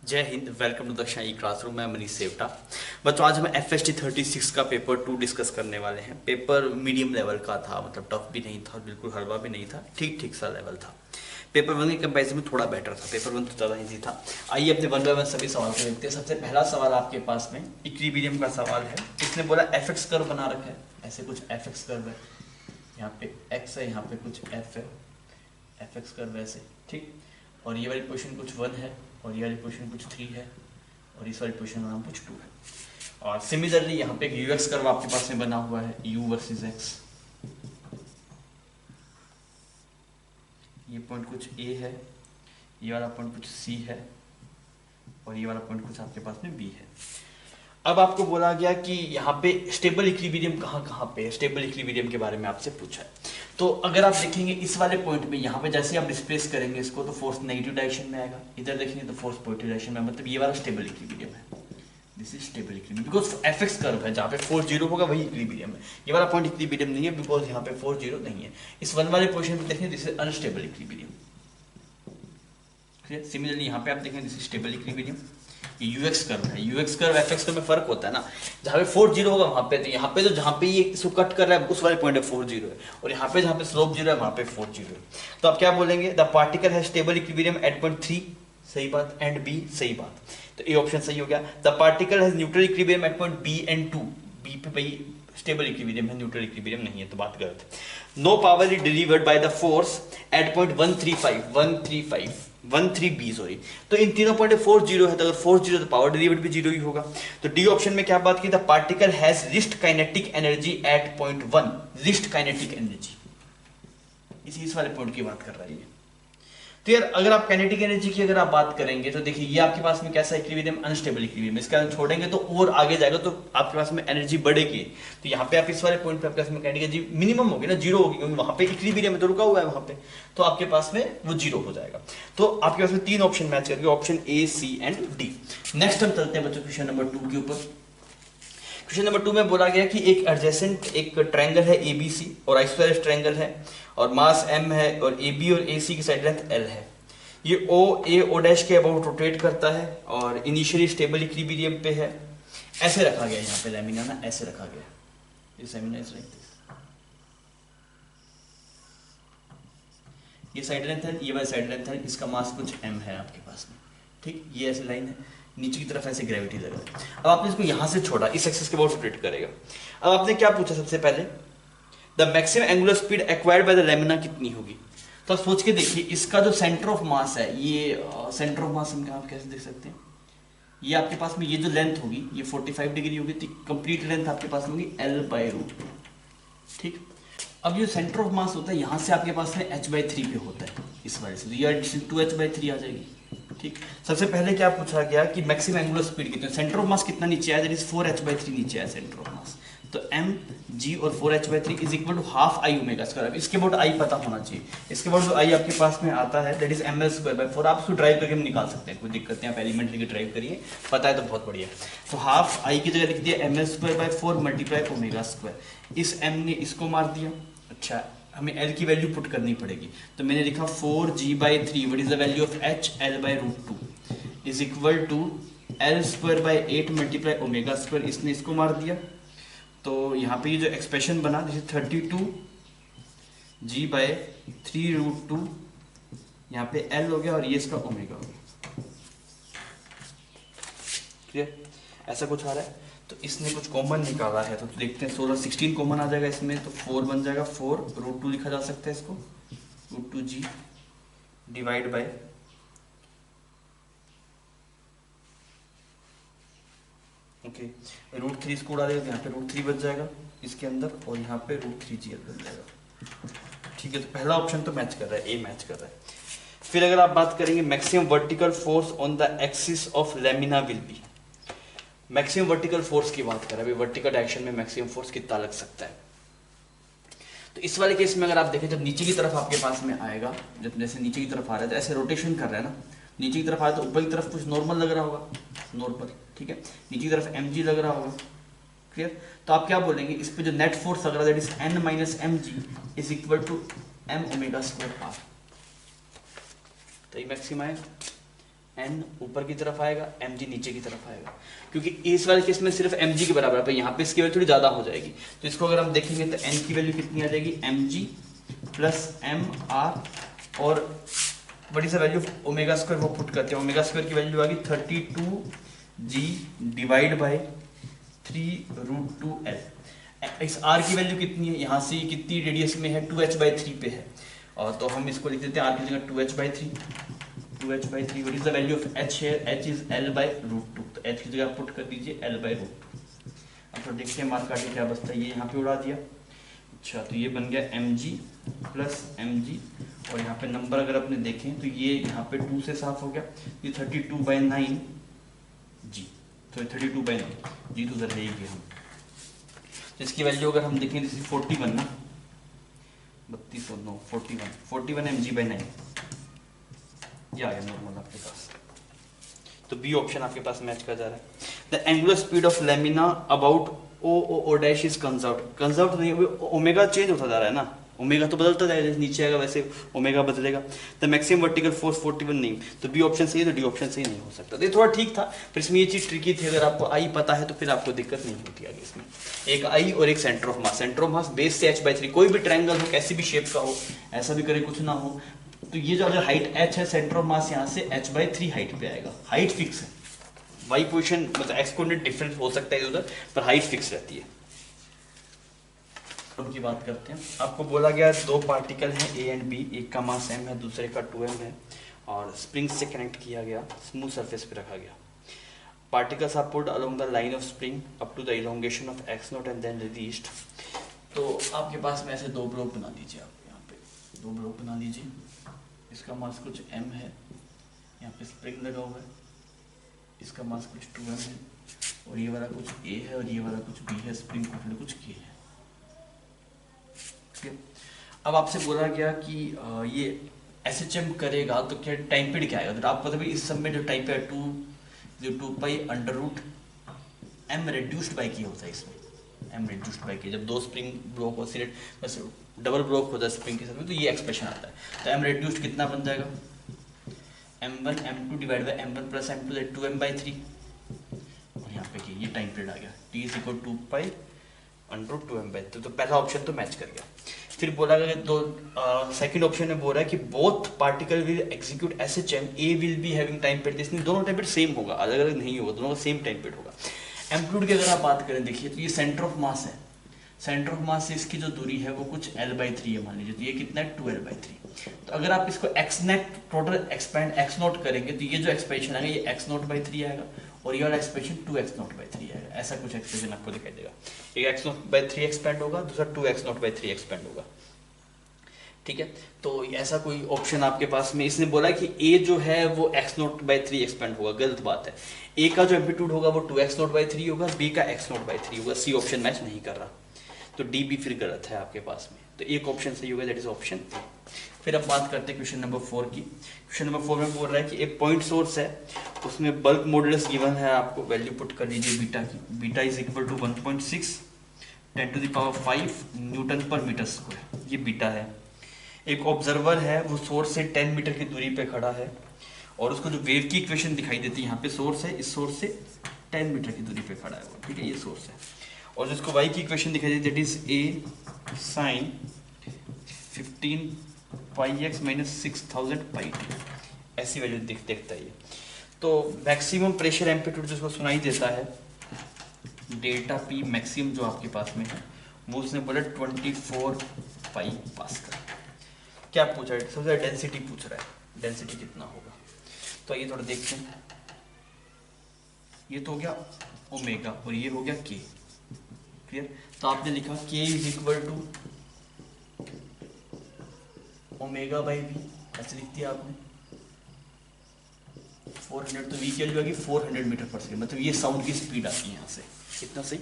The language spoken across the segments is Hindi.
जय हिंद। वेलकम टू दक्षिणा ई क्लासरूम। मैं मनीष सेवटा। बच्चों आज हम FST 36 का पेपर 2 डिस्कस करने वाले हैं। पेपर मीडियम लेवल का था, मतलब टफ भी नहीं था और बिल्कुल हल्का भी नहीं था, ठीक ठीक सा लेवल था। पेपर 1 के कंपैरिजन में थोड़ा बेटर था, पेपर 1 तो ज़्यादा ईजी था। आइए अपने 1 बाय 1 सभी सवाल को देखते हैं। सबसे पहला सवाल आपके पास में इक्विलिब्रियम का सवाल है। इसने बोला एफ कर्व बना रखा है, ऐसे कुछ एफ कर्व है, यहाँ पे x है, यहाँ पे कुछ f है, एफ कर्व ऐसे, ठीक। और ये वाली पोजीशन कुछ 1 है और ये वाली पोजीशन कुछ 3 है और इस वाली पोजीशन का नाम कुछ 2 है। और सिमिलरली यहाँ पे एक यूएक्स कर्व आपके पास में बना हुआ है, u वर्सेस x। ये पॉइंट कुछ a है, ये वाला पॉइंट कुछ c है और ये वाला पॉइंट कुछ आपके पास में b है। अब आपको बोला गया कि यहाँ पे स्टेबल इक्विलिब्रियम कहाँ कहाँ पे है, स्टेबल इक्विलिब्रियम के बारे में आपसे पूछा है। तो अगर आप देखेंगे इस वाले पॉइंट में, यहाँ पे जैसे आप डिस्प्लेस करेंगे इसको तो फोर्स नेगेटिव डायरेक्शन में आएगा, इधर देखेंगे तो फोर्स पॉजिटिव डायरेक्शन में, मतलब ये वाला स्टेबल इक्विलिब्रियम है। This is stable equilibrium because F curve है, जहाँ पे फोर्स 0 होगा वही इक्विलिब्रियम है। ये वाला पॉइंट इक्विलिब्रियम नहीं है बिकॉज यहाँ पे फोर्स 0 नहीं है। इस 1 वाले पोजिशन पे देखेंगे this is unstable equilibrium. Similarly यहाँ पे आप देखेंगे this is stable equilibrium. UX curve है, यूएक्स कर्व एफएक्स कर्व में फर्क होता है ना, जहाँ पे फोर्स 0 होगा वहां पे, तो यहाँ पे तो जहाँ पे ये इसको कट कर रहा है उस वाले पॉइंट पे फोर्स 0 है और यहाँ पे जहाँ पे स्लोप 0 है वहां पे फोर्स 0 है। तो आप क्या बोलेंगे, द पार्टिकल है स्टेबल इक्विलिब्रियम एट पॉइंट 3, सही बात, एंड बी, सही बात। तो ए ऑप्शन सही हो गया। The particle has neutral equilibrium at point B and 2, B पे भाई स्टेबल इक्विलिब्रियम है, न्यूट्रल इक्विलिब्रियम नहीं है, तो बात गलत है। No power is delivered by the force at point 113 sorry. तो इन तीनों पॉइंट फोर्स 0 है, तो अगर फोर्स 0 तो पावर डिलीवर्ड भी 0 ही होगा। तो डी ऑप्शन में क्या बात की, the particle has list kinetic energy at point 1, list kinetic energy, इस वाले पॉइंट की बात कर रहा है ये। तो यार अगर आप काइनेटिक एनर्जी की अगर आप बात करेंगे तो देखिए ये आपके पास में कैसा इक्विलिब्रियम, अनस्टेबल इक्विलिब्रियम। इसका छोड़ेंगे तो और आगे जाएगा तो आपके पास में एनर्जी बढ़ेगी। तो यहाँ पे आप इस वाले पॉइंट पे आपके पास में काइनेटिक एनर्जी मिनिमम होगी ना, 0 होगी, क्योंकि वहां पे इक्विलिब्रियम तो रुका हुआ है वहां पे, तो आपके पास में वो 0 हो जाएगा। तो आपके पास में 3 ऑप्शन मैच करके, option A, C and D. Next हम चलते हैं बच्चों क्वेश्चन नंबर 2 के ऊपर। क्वेश्चन नंबर 2 में बोला गया कि एक एडजेसेंट एक ट्रायंगल है ABC और आइसोसेलेस ट्रायंगल है और मास m है और AB और AC की साइड लेंथ L है। ये O डैश के अबाउट रोटेट करता है और इनिशियली स्टेबल इक्विलिब्रियम पे है। ऐसे रखा गया यहाँ पे लैमिना ना, ऐसे रखा गया, this lamina is like this. ये साइड लेंथ है, ये वाली साइड लेंथ है, इसका मास कुछ m है आपके पास में, ठीक। ये ऐसे लाइन है, नीचे की तरफ ऐसे ग्रेविटी लगा है। अब आपने इसको यहां से छोड़ा, इस एक्सिस के अबाउट रोटेट करेगा। अब आपने क्या पूछा सबसे पहले, the maximum angular speed acquired by the lamina कितनी होगी। तो आप सोच के देखिए, इसका जो सेंटर ऑफ मास है, ये सेंटर ऑफ मास आप कैसे देख सकते हैं, ये आपके पास में ये जो लेंथ होगी ये 45 डिग्री होगी, तो कंप्लीट लेंथ आपके पास में होगी L/√2, ठीक। अब ये सेंटर ऑफ मास होता है, यहाँ से आपके पास में h/3 पे होता है, इस वजह से तो ये 2h/3 आ जाएगी, ठीक। सबसे पहले क्या पूछा गया कि मैक्सिमम एंगुलर स्पीड कितनी, सेंटर ऑफ मास कितना नीचे आया, दैट इज 4h/3 नीचे आया सेंटर ऑफ मास। तो mg और 4h/3 is equal to half I omega square. अब इसके बाद आई पता होना चाहिए, इसके बाद जो आई आपके पास में आता है दैट इज ml/4। आप इसको ड्राइव करके निकाल सकते हैं, कोई दिक्कत नहीं, आप एलिमेंट लेके ड्राइव करिए, पता है तो बहुत बढ़िया। तो हाफ आई की जगह लिख दिया ml/4 मल्टीप्लाई ओमेगा स्क्वायर। इस m ने इसको मार दिया। अच्छा, हमें L की वैल्यू पुट करनी पड़ेगी, तो मैंने लिखा 4g/3 what is the value of h, L/√2 is equal to L²/8 multiply omega square. इसने इसको मार दिया, तो यहाँ पे ये जो एक्सप्रेशन बना दिस इज 32g/3√2, यहाँ पे L हो गया और ये इसका ओमेगा हो गया, क्लियर। ऐसा कुछ आ रहा है। तो इसने कुछ कॉमन निकाला है, तो देखते हैं 16 कॉमन आ जाएगा इसमें, तो 4 बन जाएगा, 4√2 लिखा जा सकता है इसको, √2g डिवाइड बाय ओके √3 इसको उड़ा देगा, तो यहाँ पे √3 बच जाएगा इसके अंदर और यहाँ पे √3gl बन जाएगा, ठीक है। तो पहला ऑप्शन तो मैच कर रहा है, ए मैच कर रहा है। फिर अगर आप बात करेंगे maximum vertical force on the axis of lamina will be, maximum vertical force की बात करें, अभी वर्टिकल डायरेक्शन में मैक्सिमम फोर्स कितना लग सकता है। तो इस वाले केस में अगर आप देखें, जब नीचे की तरफ आपके पास में आएगा, जब जैसे नीचे की तरफ आ रहा है तो ऐसे रोटेशन कर रहा है ना, नीचे की तरफ आया तो ऊपर की तरफ कुछ नॉर्मल लग रहा होगा, नॉर्मल, ठीक है। नीचे की तरफ mg लग रहा होगा, क्लियर। तो आप क्या बोलेंगे, इस पे जो नेट फोर्स लग रहा है that is n - mg is equal to m omega square r। तो ये मैक्सिमम आएगा एन ऊपर की तरफ आएगा, एम जी नीचे की तरफ आएगा, क्योंकि इस वाले केस में सिर्फ एम जी के बराबर है, पर यहाँ पे इसकी वैल्यू थोड़ी ज़्यादा हो जाएगी। तो इसको अगर हम देखेंगे तो एन की वैल्यू कितनी आ जाएगी, M G plus M R, और बड़ी सा वैल्यू ओमेगा स्क्वायर वो पुट करते हैं, ओमेगा स्क्वायर की वैल्यू आ गई 32 जी डिवाइड बाई 3√2 एल। इस आर की वैल्यू कितनी है, यहाँ से कितनी रेडियस में है, 2h/3 पे है, और तो हम इसको लिख देते हैं आर की जगह 2h/3, 2h/3। What is the value of h here, h is l/√2, तो h की जगह पुट कर दीजिए l/√2। अब तो देखते हैं मार्क काटे क्या बचता है, ये यहाँ पे उड़ा दिया। अच्छा, तो ये बन गया mg प्लस mg, और यहाँ पे नंबर अगर आपने देखें तो ये यहाँ पे 2 से साफ हो गया, ये 32/9 जी, तो 32/9 जी तो उधर रहेगी हम। तो इसकी वैल्यू अगर हम देखें जैसे 41 ना, 3209 41 mg/9, ये आ गया नॉर्मल आपके पास। तो बी ऑप्शन आपके पास मैच कर जा रहा है। The angular speed of lamina about O dash is conserved नहीं, ओमेगा चेंज होता जा रहा है ना, ओमेगा तो बदलता जाएगा, जैसे नीचे आएगा वैसे ओमेगा बदलेगा। द मैक्सिमम वर्टिकल फोर्स 41 नहीं, तो बी ऑप्शन सही है, तो डी ऑप्शन सही नहीं हो सकता। तो ये थोड़ा ठीक था, पर इसमें ये चीज़ ट्रिकी थी, अगर आपको आई पता है तो फिर आपको दिक्कत नहीं होती आगे इसमें। एक आई और एक centre of mass, centre of mass base से h/3, कोई भी ट्रायंगल हो, कैसी भी शेप का हो, ऐसा भी करे कुछ ना हो, तो ये जो अगर हाइट h है, सेंटर ऑफ मास यहाँ से h/3 हाइट पे आएगा, हाइट फिक्स है, वाई पोजिशन मतलब एक्स कोऑर्डिनेट डिफरेंस हो सकता है उधर, पर हाइट फिक्स रहती है। उनकी बात करते हैं। आपको बोला गया दो पार्टिकल हैं ए एंड बी, एक का मास m है, दूसरे का 2m है, और स्प्रिंग से कनेक्ट किया गया, स्मूथ सरफेस पे रखा गया। Particles are pulled along the line of spring up to the elongation of x0 and then released. तो आपके पास में ऐसे दो ब्लॉक बना दीजिए, आप यहाँ पे दो ब्लॉक बना दीजिए, इसका मास कुछ m है, यहाँ पे स्प्रिंग लगा हुआ है, इसका मास कुछ 2m है, और ये वाला कुछ a है और ये वाला कुछ b है, स्प्रिंग को कुछ k है। अब आपसे बोला गया कि ये SHM करेगा तो क्या टाइम पीरियड क्या आएगा, तो आपको पता है इस सब में जो time period 2 pi under root m reduced by k होता है, इसमें m रिड्यूस्ड बाई के, जब दो स्प्रिंग ब्लॉक हो सिलेक्ट बस डबल ब्लॉक होता है स्प्रिंग के साथ में, तो ये एक्सप्रेशन आता है। तो m रिड्यूस्ड कितना बन जाएगा, m1 m2 divide by m1 plus m2 2m/3, और यहाँ पे ये टाइम पीरियड आ गया, t is equal 2 pi under 2m/3। तो पहला ऑप्शन तो मैच कर गया। फिर बोला गया दो सेकंड ऑप्शन में बोल रहा है कि both particle will execute SHM, A will be having time period, इसमें दोनों टाइम पीरियड सेम होगा, अलग अलग नहीं होगा, दोनों का सेम टाइम पीरियड होगा। एम्पलीट्यूड की अगर आप बात करें, देखिए तो ये सेंटर ऑफ मास है, सेंटर ऑफ मास से इसकी जो दूरी है वो कुछ l/3 है, मान लीजिए, तो ये कितना है 2l/3। तो अगर आप इसको x-net टोटल एक्सपेंड x0 करेंगे तो ये जो एक्सपेंशन आएगा ये x0/3 आएगा, और ये वाला एक्सप्रेशन 2x0/3 आएगा, ऐसा कुछ एक्सप्रेशन आपको दिखाई देगा। एक x0/3 एक्सपेंड होगा, दूसरा 2x0/3 एक्सपेंड होगा, ठीक है। तो ऐसा कोई ऑप्शन आपके पास में, इसने बोला कि a जो है वो x0/3 एक्सपेंड होगा, गलत बात है। a का जो एम्पलीट्यूड होगा वो 2x0/3 होगा, b का x0/3 होगा, c ऑप्शन मैच नहीं कर रहा, तो डी भी फिर गलत है आपके पास में, तो एक ऑप्शन सही होगा, दैट इज ऑप्शन ए। फिर अब बात करते हैं क्वेश्चन नंबर 4 की। क्वेश्चन नंबर 4 में बोल रहा है कि एक पॉइंट सोर्स है, उसमें बल्क मॉडुलस गिवन है, आपको वैल्यू पुट कर लीजिए बीटा की, beta is equal to 1.6 10⁵ newton per metre square, ये बीटा है। एक ऑब्जर्वर है, वो सोर्स से 10 मीटर की दूरी पे खड़ा है, और उसको जो वेव की इक्वेशन दिखाई देती है, यहाँ पे सोर्स है, इस सोर्स से 10 मीटर की दूरी पे खड़ा है वो, ठीक है, ये सोर्स है, और जिसको y की इक्वेशन दिखाई देती है that is a sin 15πx - 6000πt, ऐसी वैल्यू देखता है ये। तो मैक्सिमम प्रेशर एम्पलीट्यूड जिसको सुनाई देता है डेल्टा पी मैक्सिमम जो आपके पास में है, वो उसने बोला 24 पाई पास्कल। क्या पूछा है, सबसे ज्यादा डेंसिटी पूछ रहा है, डेंसिटी कितना होगा, तो ये थोड़ा देखते हैं। ये तो हो गया ओमेगा और ये हो गया के, क्लियर। तो आपने लिखा k is equal to omega by v, ऐसे लिख दिया आपने। 400, तो वी की वैल्यू आ गई 400 मीटर पर सेकेंड, मतलब ये साउंड की स्पीड आती है यहाँ से, कितना सही।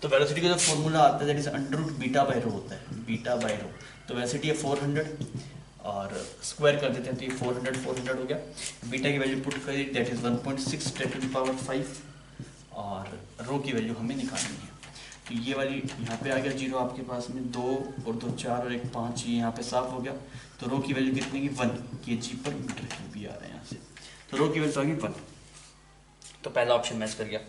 तो वेलोसिटी का जो फॉर्मूला आता है that is under root beta by rho होता है, बीटा बाई रो। तो वेलोसिटी है 400 और स्क्वायर कर देते हैं, तो ये 400 हो गया। बीटा की वैल्यू पुट करी दैट इज 1.6 10⁵, और रो की वैल्यू हमें निकालनी है। तो ये वाली यहाँ पे आ गया 0 आपके पास में, 2 और 2 4 और 1 5, ये यहाँ पे साफ हो गया। तो रो की वैल्यू कितनी की 1 kg पर मीटर क्यूब भी आ रहा है यहाँ से। तो रो की वैल्यू आ गई 1, तो पहला ऑप्शन मैच कर गया।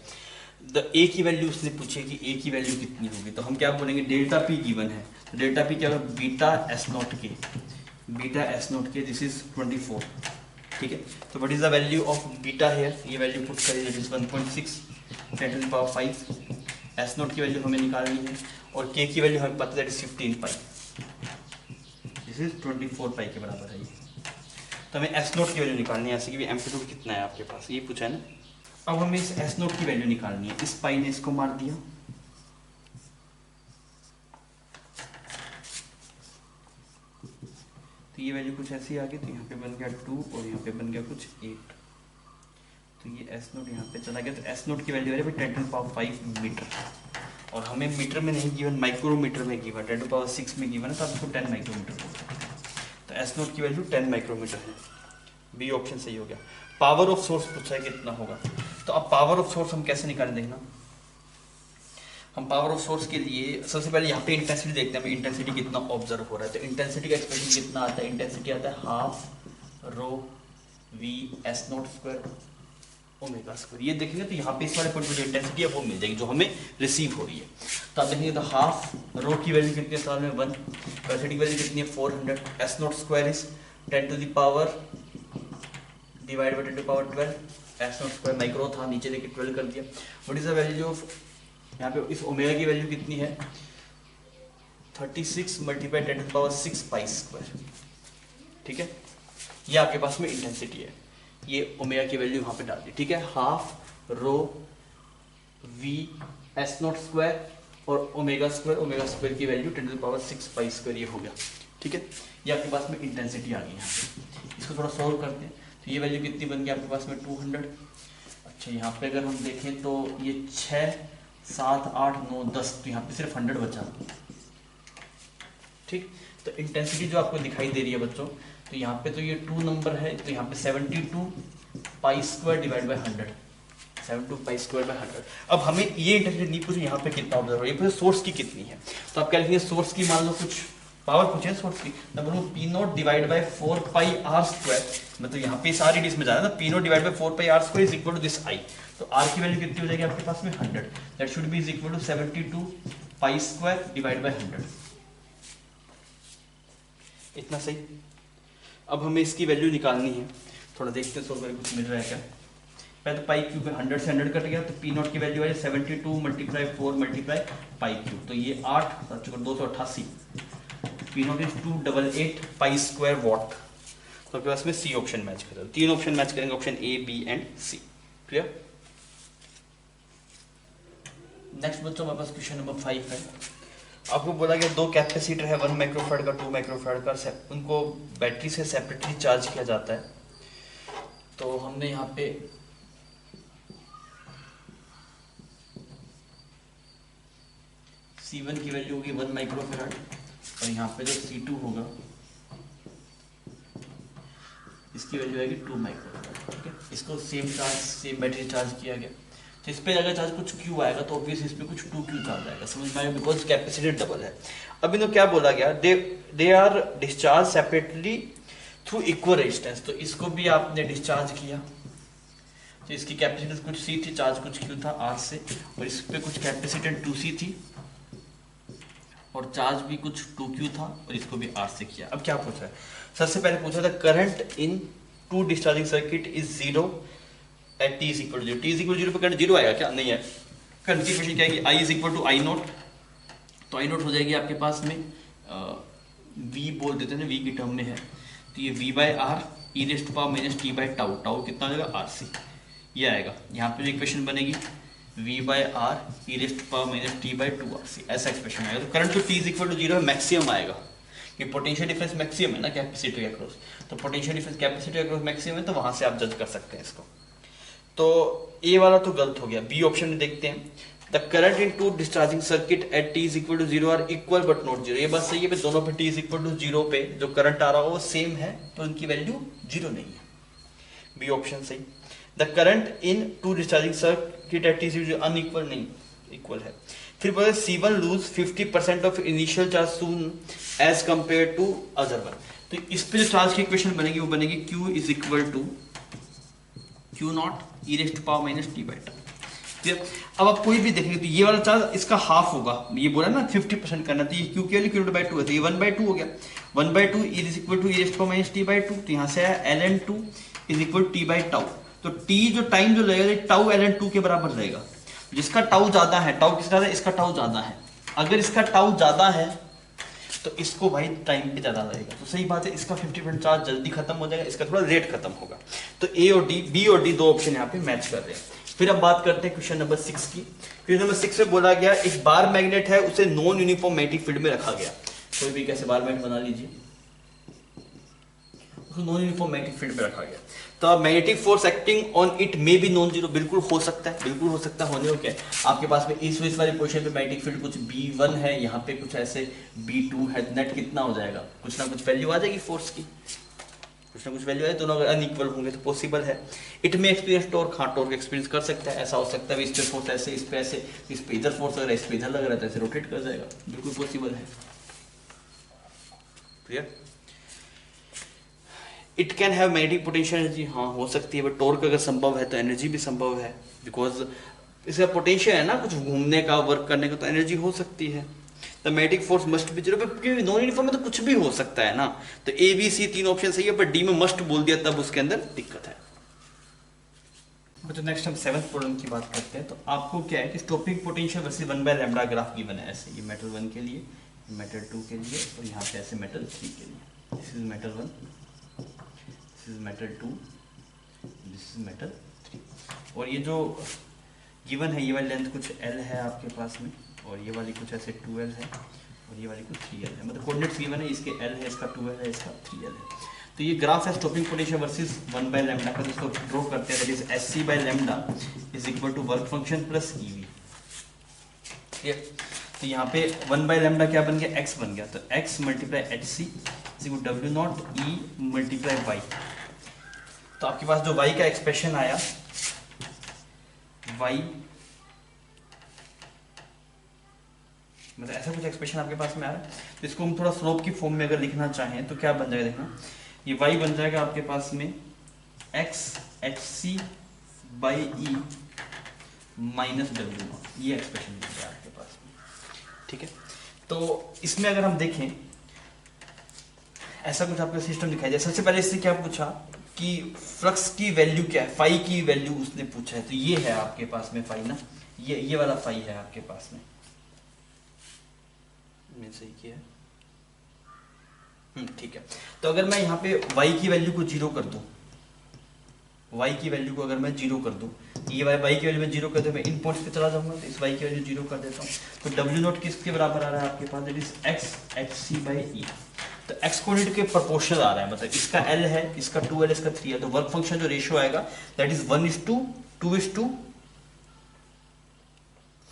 ए की वैल्यू उसने पूछी कि ए की वैल्यू कितनी होगी, तो हम क्या बोलेंगे, डेल्टा पी गिवन है, तो डेल्टा पी क्या होगा, beta S naught K, beta S naught K this is 24, ठीक है। तो what is the value of beta here, ये वैल्यू पुट करिए, that is 1.6 10 to the power 5, S naught की वैल्यू हमें निकालनी है, और के की वैल्यू हमें पता है that is 15 pi, this is 24 पाई के बराबर है ये। तो हमें एस नोट की वैल्यू निकालनी है, ऐसे कि एम्पलीट्यूड कितना है आपके पास, ये पूछा है ना। अब हमें इस एस नोट की वैल्यू निकालनी है, इस पाई ने इसको मार दिया, तो ये वैल्यू कुछ ऐसी आ गई, तो यहाँ पे बन गया 2 और यहाँ पे बन गया कुछ 8, तो ये एस नोट यहाँ पे चला गया। तो एस नोट की वैल्यू है 10 to the power 5 मीटर, और हमें मीटर में नहीं गिवन, माइक्रोमीटर में गिवन, 10 to the power 6 में गिवन है, तो आप इसको 10 माइक्रोमीटर बोलते हैं। तो एस नोट की वैल्यू 10 माइक्रोमीटर है, बी ऑप्शन सही हो गया। पावर ऑफ सोर्स पूछा है कितना होगा, तो अब पावर ऑफ सोर्स हम कैसे निकालें, देखना हम पावर ऑफ सोर्स के लिए सबसे पहले यहाँ पे इंटेंसिटी देखते हैं, इंटेंसिटी कितना ऑब्जर्व हो रहा है। तो इंटेंसिटी का एक्सप्रेशन कितना आता है, इंटेंसिटी आता है half rho V S note square omega square. ये देखेंगे तो यहाँ पे इस वाले पॉइंट पर जो इंटेंसिटी है वो मिल जाएगी जो हमें रिसीव हो रही है। तो आप देखेंगे तो हाफ रो की वैल्यू कितनी है साल में 1, कैपेसिटी की वैल्यू कितनी है 400, S note square is 10 to the power divide by 10 to the power 12, S note square micro था, नीचे लेके 12 कर दिया। What is the value of, यहाँ पे इस ओमेगा की वैल्यू कितनी है 36 multiply 10 to the power 6 pi square, ठीक है। ये आपके पास में इंटेंसिटी है, ये ओमेगा की वैल्यू वहां पे डाल दी, ठीक है। Half rho V S note square और ओमेगा स्क्वायर की value 10 to the power 6 pi square, ये हो गया, ठीक है। ये आपके पास में इंटेंसिटी आ गई यहाँ पे। इसको थोड़ा सॉल्व करते हैं, तो ये वैल्यू कितनी बन गई आपके पास में 200। अच्छा यहाँ पे अगर हम देखें तो ये 6 7 8 9 10, तो यहाँ पे सिर्फ 100 बचा, ठीक। तो इंटेंसिटी जो आपको दिखाई दे रही है बच्चों, तो यहाँ पे तो ये 2 नंबर है, तो यहाँ पे 72 pi square divide by 100, 72 pi square by 100। अब हमें ये इंटेंसिटी नहीं पूछी यहाँ पे कितना ऑब्जर्व हो रही है, सोर्स की कितनी है, तो आप क्या लिखेंगे, सोर्स की मान लो कुछ पावर पूछे सोर्स की, मैं बोलूँ P naught divide by 4 pi R square, मतलब यहाँ पे सारी डिस में जा रहा है ना, P naught divide by 4 pi R square is equal to this I, तो आर की वैल्यू कितनी हो जाएगी आपके पास में 100, that should be is equal to 72 pi square divide by 100, इतना सही। अब हमें इसकी वैल्यू निकालनी है, थोड़ा देखते हैं सोल्व करके कुछ मिल रहा है क्या। पहले तो पाई क्यूब 100 से 100 कट गया, तो पी नोट की वैल्यू है 72 मल्टीप्लाई 4 मल्टीप्लाई पाई क्यूब, तो ये 8 288, P naught is 288 pi square watt. तो आपके पास में सी ऑप्शन मैच करेगा, 3 ऑप्शन मैच करेंगे, option A B and C, clear. Next बच्चों हमारे पास क्वेश्चन नंबर 5 है। आपको बोला गया 2 कैपेसिटर है, 1 माइक्रोफैराड का 2 माइक्रोफैराड का, उनको बैटरी से सेपरेटली चार्ज किया जाता है। तो हमने यहाँ पे C1 की वैल्यू होगी 1 माइक्रोफैराड, और यहाँ पे जो C2 होगा इसकी वैल्यू आएगी 2 माइक्रोफैराड, ठीक है। इसको same charge, same battery charge किया गया, तो इस पे अगर चार्ज कुछ क्यू आएगा तो ऑब्वियस इस पे कुछ 2Q चार्ज आएगा, समझ में आएगा, बिकॉज कैपेसिटर डबल है। अब इन्हों क्या बोला गया, they are discharge separately through equal resistance, तो इसको भी आपने डिस्चार्ज किया, तो इसकी कैपेसिटेंस कुछ C थी, चार्ज कुछ Q था R से, और इस पे कुछ कैपेसिटेंस 2C थी और चार्ज भी कुछ 2Q था, और इसको भी R से किया। अब क्या पूछा है, सबसे पहले पूछा था current in 2 discharging circuit is 0 at t is equal to 0, t is equal to 0 पे करंट 0 आएगा क्या, नहीं है। करंट की इक्वेशन क्या है, I is equal to I naught, तो I नोट हो जाएगी आपके पास में V बोल देते हैं ना, V की टर्म में है, तो ये V by R E raised power minus t by tau, tau कितना हो जाएगा RC, ये आएगा। यहाँ पे जो इक्वेशन बनेगी V by R E raised power minus t by 2RC, ऐसा एक्सप्रेशन आएगा। तो करंट तो t इज इक्वल टू 0 है, मैक्सिमम आएगा, कि पोटेंशियल डिफरेंस मैक्सिमम है ना कैपेसिटर के अक्रॉस, तो पोटेंशियल डिफरेंस कैपेसिटर के अक्रॉस मैक्सिमम है, तो वहां से आप जज कर सकते हैं इसको। तो ए वाला तो गलत हो गया, बी ऑप्शन में देखते हैं, the current in 2 discharging circuit at t is equal to 0 are equal but not 0, ये बात सही है, दोनों पे t इज इक्वल टू 0 पे जो करंट आ रहा हो वो सेम है, तो उनकी वैल्यू 0 नहीं है, बी ऑप्शन सही। The current in 2 discharging circuit at t is unequal, नहीं इक्वल है। फिर बोले C1 lose 50% of initial charge soon as compare to other one, तो इस पे जो चार्ज की इक्वेशन बनेगी वो बनेगी Q is equal to Q naught e raised power minus t by tau. अब आप कोई भी देखेंगे तो ये वाला चार्ज इसका हाफ होगा, ये बोला ना 50% करना, तो ये क्यू के क्यू बाई टू है, तो ये 1/2 हो गया, 1/2 is equal to e raised power minus t by two, तो यहाँ से आया ln2 is equal t by tau, तो टी जो टाइम जो लगेगा टाउ ln2 के बराबर रहेगा, जिसका टाउ ज्यादा है, टाउ किसका है, इसका टाउ ज्यादा है, अगर इसका टाउ ज्यादा है तो इसको भाई टाइम पे ज्यादा लगेगा, तो सही बात है, इसका 50% चार्ज जल्दी खत्म हो जाएगा, इसका थोड़ा लेट खत्म होगा, तो ए और डी, बी और डी दो ऑप्शन यहाँ पे मैच कर रहे हैं। फिर अब बात करते हैं क्वेश्चन नंबर 6 की। क्वेश्चन नंबर 6 में बोला गया एक बार मैग्नेट है, उसे नॉन यूनिफॉर्म मैग्नेटिक फील्ड में रखा गया, कोई भी कैसे बार मैग्नेट बना लीजिए, उसको नॉन यूनिफॉर्म मैग्नेटिक फील्ड में रखा गया, तो अब magnetic force acting on it may be non zero, बिल्कुल हो सकता है, बिल्कुल हो सकता है, होने को क्या है, आपके पास में इस वाली पोजीशन पे मैग्नेटिक फील्ड कुछ B1 है, यहाँ पे कुछ ऐसे B2 है, नेट कितना हो जाएगा, कुछ ना कुछ वैल्यू आ जाएगी फोर्स की, कुछ ना कुछ वैल्यू है, दोनों अगर अनइक्वल होंगे तो पॉसिबल है। इट में एक्सपीरियंस टॉर्क, हाँ टॉर्क एक्सपीरियंस कर सकता है, ऐसा हो सकता है इस पे फोर्स ऐसे, इस पे ऐसे, इस पे इधर फोर्स लग रहा है, इस पे इधर लग रहा है, तो ऐसे रोटेट कर जाएगा, बिल्कुल पॉसिबल है। Clear? It can have magnetic potential energy, हाँ हो सकती है, बट टॉर्क अगर संभव है तो एनर्जी भी संभव है, बिकॉज इसका पोटेंशियल है ना, कुछ घूमने का, वर्क करने का, तो एनर्जी हो सकती है। The magnetic force must be zero, क्योंकि नॉन यूनिफॉर्म में तो कुछ भी हो सकता है ना, तो ए बी सी तीन ऑप्शन सही है, पर डी में मस्ट बोल दिया तब उसके अंदर दिक्कत है। तो नेक्स्ट हम 7th प्रॉब्लम की बात करते हैं, तो आपको क्या है कि स्टॉपिंग पोटेंशियल वर्सेस 1/लैम्डा ग्राफ गिवन है, ऐसे ये मेटल 1 के लिए, मेटल 2 के लिए, और यहाँ पे ऐसे मेटल 3 के लिए, this is metal 1, this is metal 2, this is metal 3, और ये जो गिवन है ये वाली लेंथ कुछ L है आपके पास में, और ये वाली कुछ ऐसे 2L है, और ये वाली कुछ 3L है, मतलब कोऑर्डिनेट्स गिवन है, इसके L है, इसका 2L है, इसका 3L है, तो ये ग्राफ है स्टॉपिंग पोटेंशियल वर्सेस 1/लैम्डा का, जिसको ड्रॉ करते हैं, दैट इज SC/लैम्डा is equal to work function plus EV। ठीक, तो यहाँ पे 1/लैम्डा क्या बन गया, x बन गया, तो x multiply HC is equal W not E multiply Y, तो आपके पास जो y का एक्सप्रेशन आया, y मतलब ऐसा कुछ एक्सप्रेशन आपके पास में आ रहा है, तो इसको हम थोड़ा स्लोप की फॉर्म में अगर लिखना चाहें तो क्या बन जाएगा, देखना ये y बन जाएगा आपके पास में x HC by E minus W not, ये एक्सप्रेशन बन जाएगा आपके पास में। ठीक है, तो इसमें अगर हम देखें ऐसा कुछ आपका सिस्टम दिखाई दिया, सबसे पहले इससे क्या पूछा कि फ्लक्स की वैल्यू क्या है, फाई की वैल्यू उसने पूछा है, तो ये है आपके पास में फाई ना, ये वाला फाई है आपके पास में, मैंने सही किया, ठीक है, तो अगर मैं यहाँ पे y की वैल्यू को 0 कर दूं, y की वैल्यू को अगर मैं 0 कर दूं, ये y की वैल्यू में 0 कर दूं, मैं इन पॉइंट्स पे चला जाऊंगा, तो इस y की वैल्यू 0 कर देता हूँ, तो W नॉट किसके बराबर आ रहा है आपके पास, that is x HC by E, तो x कोऑर्डिनेट के प्रोपोर्शनल आ रहा है, मतलब इसका L है, इसका 2L, इसका 3L, तो वर्क फंक्शन जो रेशियो आएगा दैट इज 1:2:4,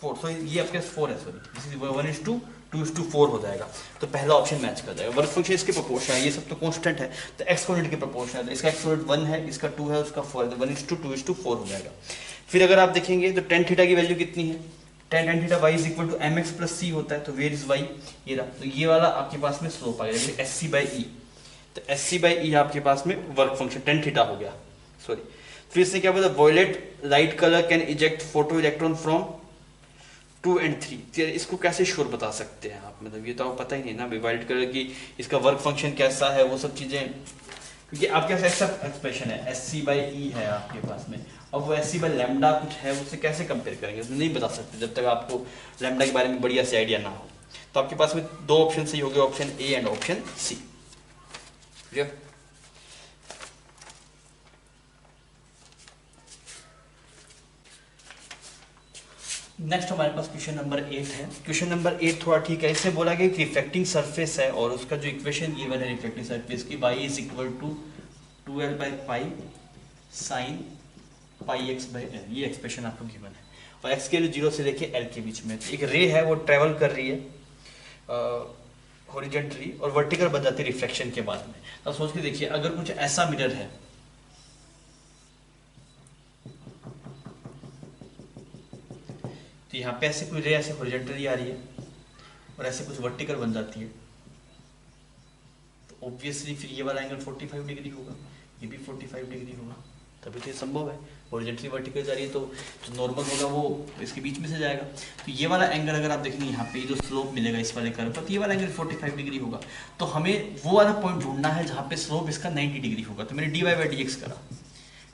सो ये आपके पास 4 है, सॉरी दिस इज 1:2:4 हो जाएगा, तो पहला ऑप्शन मैच कर जाएगा, वर्क फंक्शन इसके प्रोपोर्शनल है, ये सब तो कांस्टेंट है, तो x कोऑर्डिनेट के प्रोपोर्शनल है, इसका x कोऑर्डिनेट 1 है, इसका 2 है, उसका 4 है, तो 1:2:4 हो जाएगा। फिर अगर आप देखेंगे तो tan थीटा की वैल्यू कितनी है, tan theta y is equal to mx plus c होता है, तो वेयर इज y, ये रहा, तो ये वाला आपके पास में स्लोप आ गया SC बाई E, तो SC बाई E आपके पास में वर्क फंक्शन tan थीटा हो गया, सॉरी। फिर इसने क्या बोला, violet light colour can eject photo electron from 2 and 3, इसको कैसे श्योर बता सकते हैं आप, मतलब ये तो आपको पता ही नहीं ना वायलेट कलर की, इसका वर्क फंक्शन कैसा है, वो सब चीजें, क्योंकि आपके पास ऐसा एक्सप्रेशन है SC बाई E है आपके पास में, अब वो SC बाई लैम्डा कुछ है, उससे कैसे कंपेयर करेंगे, तो नहीं बता सकते जब तक आपको लैम्डा के बारे में बढ़िया से आइडिया ना हो। तो आपके पास में दो ऑप्शन सही हो गए, option A and option C. Clear? Next हमारे पास क्वेश्चन नंबर 8 है। क्वेश्चन नंबर 8 थोड़ा ठीक है, इससे बोला गया कि रिफ्लेक्टिंग सरफेस है और उसका जो इक्वेशन गिवन है रिफ्लेक्टिंग सरफेस की, y is equal to 2l by pi sine pi x by L, ये एक्सप्रेशन आपको गिवन है, और x के लिए 0 से लेके l के बीच में, एक रे है वो ट्रेवल कर रही है हॉरिजॉन्टली और वर्टिकल बन जाती है रिफ्लेक्शन के बाद में। तो सोच के देखिए अगर कुछ ऐसा मिरर है, तो यहाँ पे ऐसे कोई रे ऐसे हॉरिजॉन्टली आ रही है और ऐसे कुछ वर्टिकल बन जाती है, तो ऑब्वियसली फिर ये वाला एंगल 45 डिग्री होगा, ये भी 45 डिग्री होगा, तभी तो ये संभव है। हॉरिजॉन्टली वर्टिकल जा रही है तो जो नॉर्मल होगा वो इसके बीच में से जाएगा। तो ये वाला एंगल अगर आप देखेंगे यहाँ पे जो स्लोप मिलेगा इस वाले कर्व पर, तो ये वाला एंगल 45 डिग्री होगा। तो हमें वो वाला पॉइंट ढूंढना है जहाँ पे स्लोप इसका 90 डिग्री होगा। तो मैंने D Y by D X करा,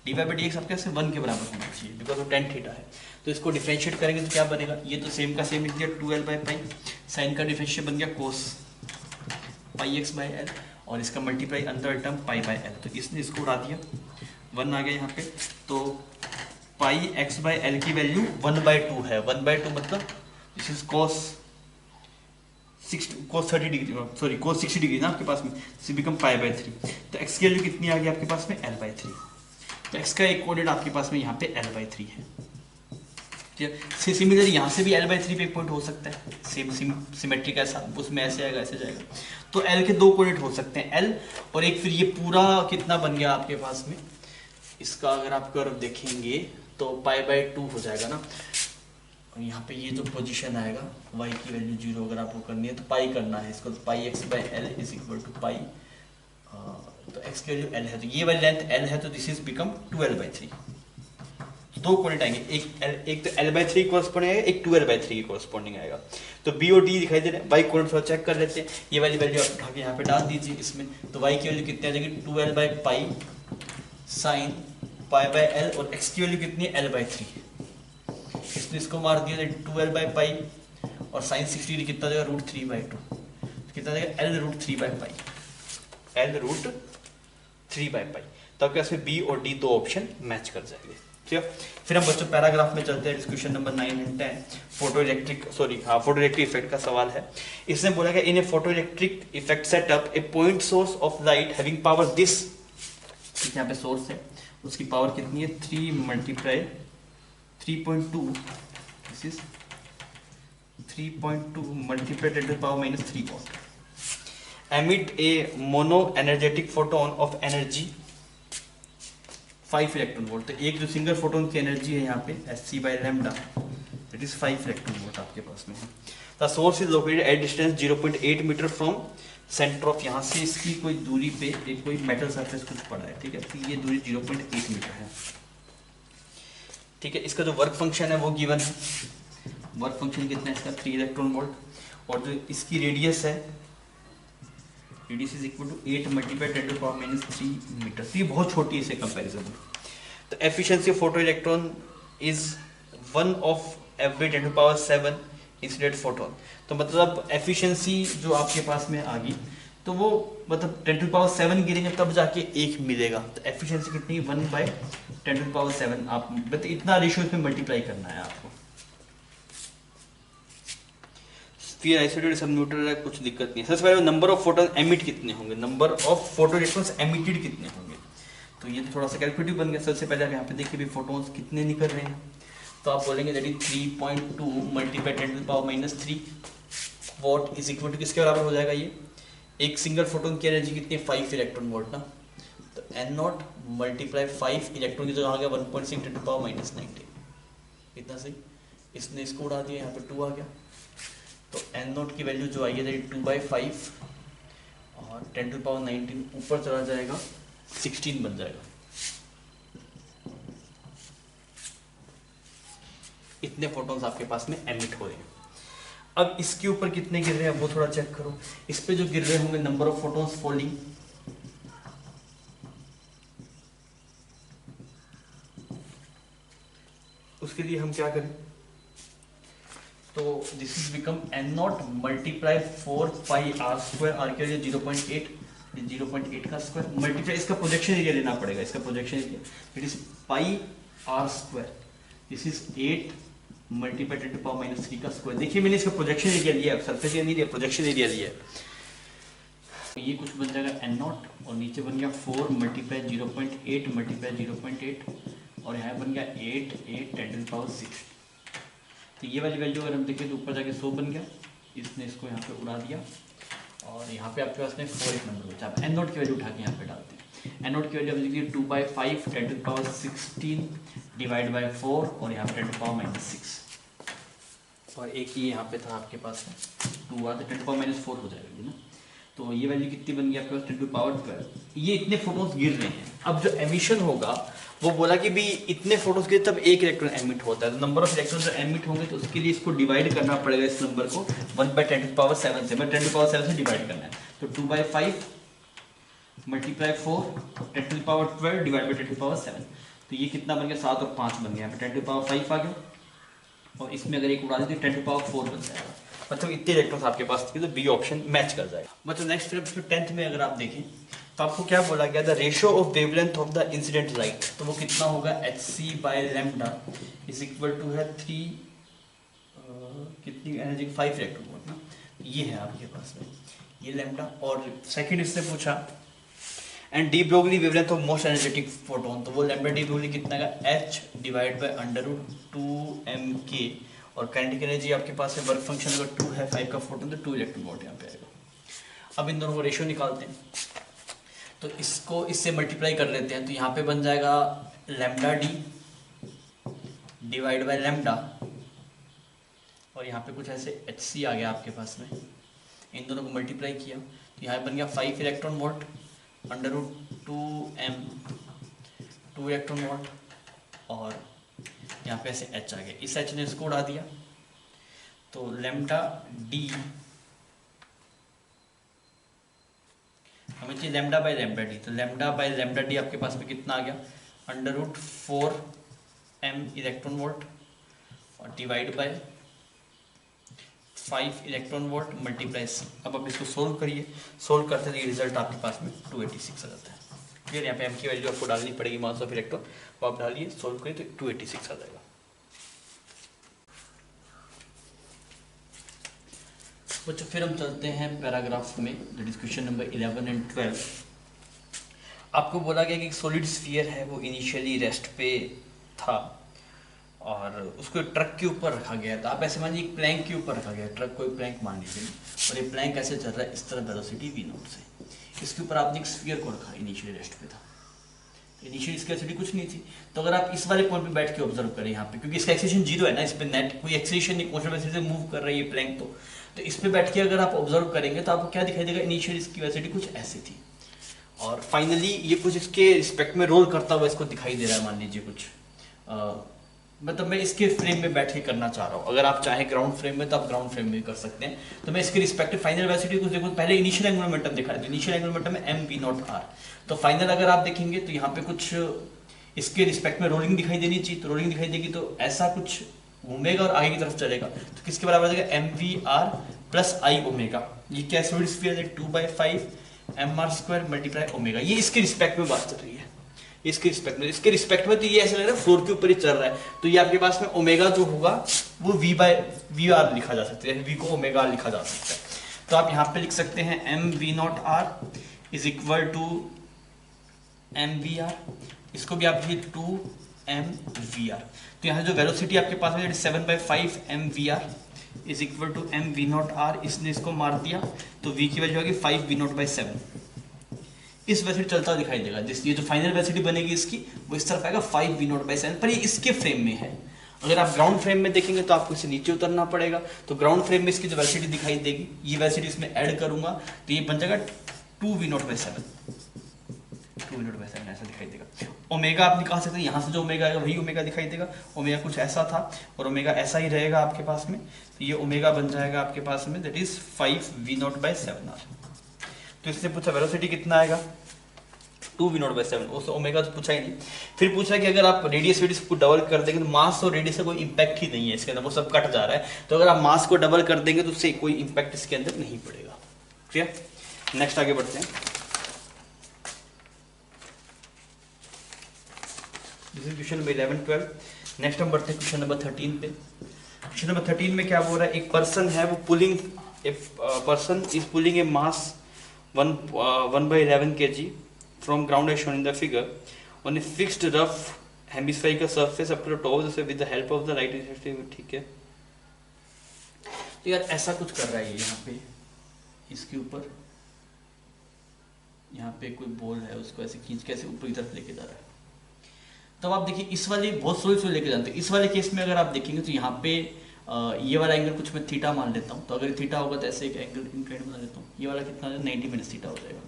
D Y by D X आपके से 1 के बराबर होना चाहिए बिकॉज वो tan थीटा है। तो इसको डिफरेंशिएट करेंगे तो क्या बनेगा, ये तो सेम का सेम लिख दिया 2l बाई पाई, साइन का डिफरेंशिएट बन गया कोस पाई एक्स बाई एल, और इसका मल्टीप्लाई अंदर टर्म पाई बाई एल। तो इसने इसको उड़ा दिया, 1 आ गया यहाँ पे। तो पाई एक्स बाई एल की वैल्यू 1/2 है। 1/2 मतलब this is cos 30 degree, sorry cos 60 degree ना आपके पास में, दिस बिकम π/3। तो एक्स की वैल्यू कितनी आ गई आपके पास में, l/3। तो एक्स का एक कोऑर्डिनेट आपके पास में यहाँ पे l/3 है। ठीक, सिमिलरली यहाँ से भी l/3 पे एक पॉइंट हो सकता है, सेम सिमेट्रिक ऐसा, उसमें ऐसे आएगा ऐसे जाएगा। तो l के 2 कोऑर्डिनेट हो सकते हैं, l और एक, फिर ये पूरा कितना बन गया आपके पास में, इसका अगर आप कर्व देखेंगे तो π/2 हो जाएगा ना। और यहाँ पे ये जो पोजीशन आएगा y की वैल्यू 0 अगर आपको करनी है तो पाई करना है इसको, तो pi x by L is equal to pi, तो x की वैल्यू l है, तो ये वाली लेंथ l है, तो दिस इज बिकम 2l/3। दो कोऑर्डिनेट आएंगे, एक तो l/3 कॉरस्पॉन्डिंग आएगा, एक 2l/3 की कॉरस्पॉन्डिंग आएगा। तो b और d दिखाई दे रहे हैं, y कोऑर्डिनेट थोड़ा चेक कर लेते हैं। ये वाली वैल्यू आप उठा के यहाँ पे डाल दीजिए इसमें, तो y की वैल्यू कितनी आ जाएगी 2l/पाई साइन π/l, और x की वैल्यू कितनी है l/3। इसने इसको मार दिया 2l/पाई और साइन 60 डिग्री कितना देगा √3/2, कितना देगा l√3/पाई, l√3/पाई। तो आपके पास में बी और डी दो ऑप्शन मैच कर जाएंगे। ठीक है, फिर हम बच्चों पैराग्राफ में चलते हैं, discussion number 9 and 10। Photo electric effect का सवाल है। इसने बोला कि in a photo electric effect setup a point source of light having power this, यहाँ पे सोर्स है, उसकी पावर कितनी है 3 × 3.2, this is 3.2 multiply 10 to the power -3 watt, emit a mono energetic photon of energy 5 electron volt. तो एक जो सिंगल फोटोन की एनर्जी है यहाँ पे Sc/λ, it is 5 electron volt आपके पास में है। The source is located at distance 0.8 metre from centre of, यहाँ से इसकी कोई दूरी पे एक कोई मेटल सरफेस कुछ पड़ा है। ठीक है, तो ये दूरी 0.8 मीटर है। ठीक है, इसका जो वर्क फंक्शन है वो गिवन है, वर्क फंक्शन कितना है इसका 3 इलेक्ट्रॉन वोल्ट, और जो इसकी रेडियस है, radius is equal to 8 × 10 to the power -3 metre. तो ये बहुत छोटी है इससे कंपेरिजन में। तो efficiency of photo electron is 1 of every 10 to the power 7 incident photon. तो मतलब एफिशिएंसी जो आपके पास में आ गई, तो वो मतलब 10 to the power 7 गिरेंगे तब जाके एक मिलेगा। तो एफिशिएंसी कितनी 1/10 to the power 7, आप मतलब इतना रेशियो इसमें मल्टीप्लाई करना है आपको। फिर आइसोलेटेड सब न्यूट्रल है, कुछ दिक्कत नहीं है। सबसे पहले नंबर ऑफ फोटोन एमिट कितने होंगे, number of photo electrons emitted कितने होंगे, तो ये तो थोड़ा सा कैलकुलेटिव बन गया। सबसे पहले आप यहाँ पे देखिए भी फोटोन्स कितने निकल रहे हैं, तो आप बोलेंगे that is 3.2 × 10 to the power -3 watt is equal to किसके बराबर हो जाएगा, ये एक सिंगल फोटोन की एनर्जी कितनी है 5 इलेक्ट्रॉन वोल्ट ना। तो n0 मल्टीप्लाई 5 इलेक्ट्रॉन की जगह आ गया 1.6 × 10 to the power -19, इतना सही। इसने इसको उड़ा दिया, यहाँ पे 2 आ गया, तो n0 की वैल्यू जो आई है 2/5 और 10 to the power 19 ऊपर चला जाएगा 16 बन जाएगा। इतने फोटॉन्स आपके पास में एमिट हो रहे हैं। अब इसके ऊपर कितने गिर रहे हैं वो थोड़ा चेक करो। इस पे जो गिर रहे होंगे नंबर ऑफ फोटॉन्स फॉलिंग, उसके लिए हम क्या करें, तो this is become n0 multiply 4πr², r के लिए 0.8, 0.8 का स्क्वायर मल्टीप्लाई इसका प्रोजेक्शन एरिया लेना पड़ेगा, इसका projection area it is πr², this is 8 multiply 10 to the power -3 का स्क्वायर। देखिए मैंने इसका प्रोजेक्शन एरिया लिया है, सरफेस एरिया नहीं लिया, प्रोजेक्शन एरिया लिया है। तो ये कुछ बन जाएगा n0 और नीचे बन गया 4 मल्टीप्लाई 0.8 मल्टीप्लाई 0.8 और यहाँ बन गया 8 10 to the power 6। तो ये वाली वैल्यू अगर हम देखें तो ऊपर जाके 100 बन गया, इसने इसको यहाँ पे उड़ा दिया और यहाँ पे आपके पास में 4 एक नंबर बचा। आप n0 की वैल्यू उठा के यहाँ पे डालते हैं। n0 की वैल्यू आप लिखिए 2/5 10 to the power 16 divide by 4 और यहाँ पे 10 to the power -6 और एक ही यहाँ पे था आपके पास में 2 आ, तो 10 to the power -4 हो जाएगा ना। तो ये वैल्यू कितनी बन गई आपके पास 10 to the power 12। ये इतने फोटोन्स गिर रहे हैं। अब जो एमिशन होगा वो बोला कि भी इतने फोटोज के तब एक इलेक्ट्रॉन एमिट होता है, तो नंबर ऑफ इलेक्ट्रॉन जो एमिट होंगे तो उसके लिए इसको डिवाइड करना पड़ेगा, इस नंबर को 1/10⁻7 से, 10⁻7 से डिवाइड करना है। तो 2/5 मल्टीप्लाई 4 10⁻12 डिवाइड बाई 10⁻7, तो ये कितना बन गया 7 और 5 बन गया, यहाँ पे 10⁻5 आ गया, और इसमें अगर एक उड़ा दें तो 10⁻4 बन जाएगा। मतलब इतने इलेक्ट्रॉन्स आपके पास थे, तो बी ऑप्शन मैच कर जाएगा। मतलब नेक्स्ट फिर 10th में अगर आप देखें तो आपको क्या बोला गया, the ratio of wavelength of the incident light, तो वो कितना होगा hc/λ इज इक्वल टू है 3 कितनी एनर्जी 5 इलेक्ट्रॉन वोल्ट ना, ये है आपके पास में ये लैम्डा। और सेकंड इससे पूछा and de Broglie wavelength of most energetic photon, तो वो लैम्डा डी ब्रोगली कितना का h डिवाइड बाय √2mk, और काइनेटिक एनर्जी आपके पास है वर्क फंक्शन अगर 2 है 5 का फोटोन तो 2 इलेक्ट्रॉन वोल्ट यहाँ पे आएगा। अब इन दोनों को रेशियो निकालते हैं, तो इसको इससे मल्टीप्लाई कर लेते हैं, तो यहाँ पे बन जाएगा lambda D divide by lambda, और यहाँ पे कुछ ऐसे एच सी आ गया आपके पास में, इन दोनों को मल्टीप्लाई किया तो यहाँ बन गया 5 electron volt √2m 2 electron volt, और यहाँ पे ऐसे h आ गया, इस h ने इसको उड़ा दिया, तो लैम्डा डी हमें चाहिए लैम्डा बाय लैम्डा डी, तो लैम्डा बाय लैम्डा डी आपके पास में कितना आ गया √4m इलेक्ट्रॉन वोल्ट और divide by 5 electron volt multiply C. अब आप इसको सोल्व करिए, सोल्व करते हैं रिजल्ट आपके पास में 286 आ जाता है। क्लियर, यहाँ पे m की वैल्यू आपको डालनी पड़ेगी, मास ऑफ इलेक्ट्रॉन, वो आप डालिए, सोल्व करिए तो 286 आ जाएगा। बच्चों फिर हम चलते हैं पैराग्राफ में, that is question number 11 and 12। आपको बोला गया कि सॉलिड स्फीयर है वो इनिशियली रेस्ट पे था और उसको ट्रक के ऊपर रखा गया था। आप ऐसे मानिए एक प्लैंक के ऊपर रखा गया, ट्रक को एक प्लैंक मान लीजिए, और ये प्लैंक ऐसे चल रहा है इस तरह वेलोसिटी v0 से, इसके ऊपर आपने एक स्फीयर को रखा, इनिशियली रेस्ट पे था, इनिशियली इसकी वेलोसिटी कुछ नहीं थी। तो अगर आप इस वाले पॉइंट पे बैठ के ऑब्जर्व करें यहाँ पे, क्योंकि इसका एक्सेलेरेशन 0 है ना, इस पे नेट कोई एक्सेलेरेशन नहीं, कॉन्स्टेंट वेलोसिटी से मूव कर रही है प्लैंक, तो इस पे बैठ के अगर आप ऑब्जर्व करेंगे तो आपको क्या दिखाई देगा, इनिशियली इसकी वेलोसिटी कुछ ऐसी थी और फाइनली ये कुछ इसके रिस्पेक्ट में रोल करता हुआ इसको दिखाई दे रहा है, मान लीजिए कुछ मतलब मैं इसके फ्रेम में बैठ के करना चाह रहा हूँ। अगर आप चाहें ग्राउंड फ्रेम में तो आप ग्राउंड फ्रेम में कर सकते हैं। तो मैं इसके रिस्पेक्टिव फाइनल वेलोसिटी कुछ देखो, पहले इनिशियल एंगुलर मोमेंटम दिखा है, तो इनिशियल एंगुलर मोमेंटम है mv0r, तो फाइनल अगर आप देखेंगे तो यहाँ पे कुछ इसके रिस्पेक्ट में रोलिंग दिखाई देनी चाहिए, तो रोलिंग दिखाई देगी तो ऐसा कुछ घूमेगा और आगे की तरफ चलेगा, तो किसके बराबर आ जाएगा mvr प्लस i ओमेगा। ये क्या सॉलिड स्फीयर है 2/5 mr² मल्टीप्लाई ओमेगा, ये इसके रिस्पेक्ट में बात चल रही है, इसके रिस्पेक्ट में तो ये ऐसा लग रहा है फ्लोर के ऊपर ही चल रहा है, तो ये आपके पास में ओमेगा जो होगा वो v/vr लिखा जा सकता है, v को ओमेगा लिखा जा सकता है। तो आप यहाँ पे लिख सकते हैं mv0r is equal to mvr, इसको भी आप लिखिए 2mvr। तो यहाँ जो वेलोसिटी आपके पास में 7/5 mvr is equal to mv0r, इसने इसको मार दिया तो v की वैल्यू होगी 5v0/7, इस वेलोसिटी चलता हुआ दिखाई देगा, जिस ये जो फाइनल वेलोसिटी बनेगी इसकी वो इस तरफ आएगा 5v0/7, पर ये इसके फ्रेम में है। अगर आप ग्राउंड फ्रेम में देखेंगे तो आपको इसे नीचे उतरना पड़ेगा, तो ग्राउंड फ्रेम में इसकी जो वेलोसिटी दिखाई देगी, ये वेलोसिटी इसमें ऐड करूंगा तो ये बन जाएगा 2v0/7 ऐसा दिखाई देगा। ओमेगा आप निकाल सकते हैं, यहाँ से जो ओमेगा आएगा वही ओमेगा दिखाई देगा, ओमेगा कुछ ऐसा था और ओमेगा ऐसा ही रहेगा आपके पास में, तो ये ओमेगा बन जाएगा आपके पास में दैट इज 5v0/7r। तो इससे पूछा वेलोसिटी कितना आएगा 2v0/7, उससे ओमेगा तो पूछा ही नहीं। फिर पूछा कि अगर आप रेडियस को डबल कर देंगे तो मास और रेडियस का कोई इंपैक्ट ही नहीं है इसके अंदर, वो सब कट जा रहा है, तो अगर आप मास को डबल कर देंगे तो उससे कोई इंपैक्ट इसके अंदर नहीं पड़ेगा। क्लियर, नेक्स्ट आगे बढ़ते हैं। Question number 11-12। नेक्स्ट हम बढ़ते हैं क्वेश्चन नंबर 13 पे। क्वेश्चन नंबर 13 में क्या बोल रहा है, एक पर्सन है वो pulling, person is pulling a mass 1/11 kg from ground as shown in the figure on a fixed rough hemispherical surface up to the top of the with the help of the right initiative। ठीक है, तो यार ऐसा कुछ कर रहा है ये, यहाँ पे इसके ऊपर यहाँ पे कोई बॉल है, उसको ऐसे खींच के ऐसे ऊपर की तरफ लेके जा रहा है। तब आप देखिए इस वाले बहुत सोच लेके जानते हैं, इस वाले केस में अगर आप देखेंगे तो यहाँ पे ये वाला एंगल कुछ मैं थीटा मान लेता हूँ, तो अगर थीटा होगा तो ऐसे एक एंगल इंक्लाइंड बना लेता हूँ, ये वाला कितना 90 - थीटा हो जाएगा।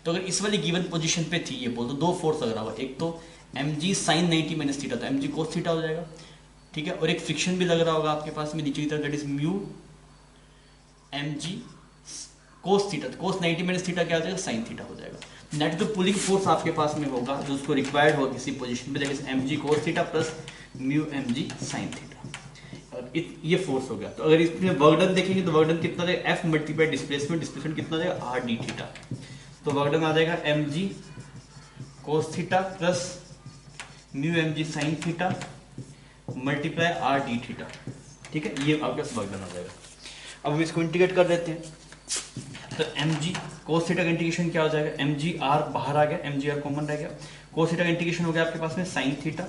तो अगर इस वाली गिवन पोजीशन पे थी ये बोल, तो दो फोर्स लग रहा हुआ, एक तो M G sine 90 minus theta, तो एम जी कोस थीटा हो जाएगा, ठीक है। और एक फ्रिक्शन भी लग रहा होगा आपके पास में नीचे की तरफ, that is mu M G cos theta, तो कोस 90 माइनस थीटा क्या हो जाएगा, साइन थीटा हो जाएगा। नेट जो पुलिंग फोर्स आपके पास में होगा जो उसको रिक्वायर्ड होगा किसी पोजीशन पे, that is M G cos theta plus mu M G sine theta, और ये फोर्स हो गया। तो अगर इसमें वर्क डन देखेंगे तो वर्क डन कितना जाएगा, एफ मल्टीप्लाई डिस्प्लेसमेंट, डिस्प्लेसमेंट कितना जाएगा, आर डी थीटा, तो वर्क डन आ जाएगा M G cos theta plus mu M G sine theta multiply R D theta, ठीक है, ये आपके पास वर्क डन आ जाएगा। अब हम इसको इंटीग्रेट कर देते हैं, तो एम जी कोस थीटा का इंटीग्रेशन क्या हो जाएगा, एम जी आर बाहर आ गया, एम जी आर कॉमन रह गया, कोस थीटा का इंटीग्रेशन हो गया आपके पास में साइन थीटा,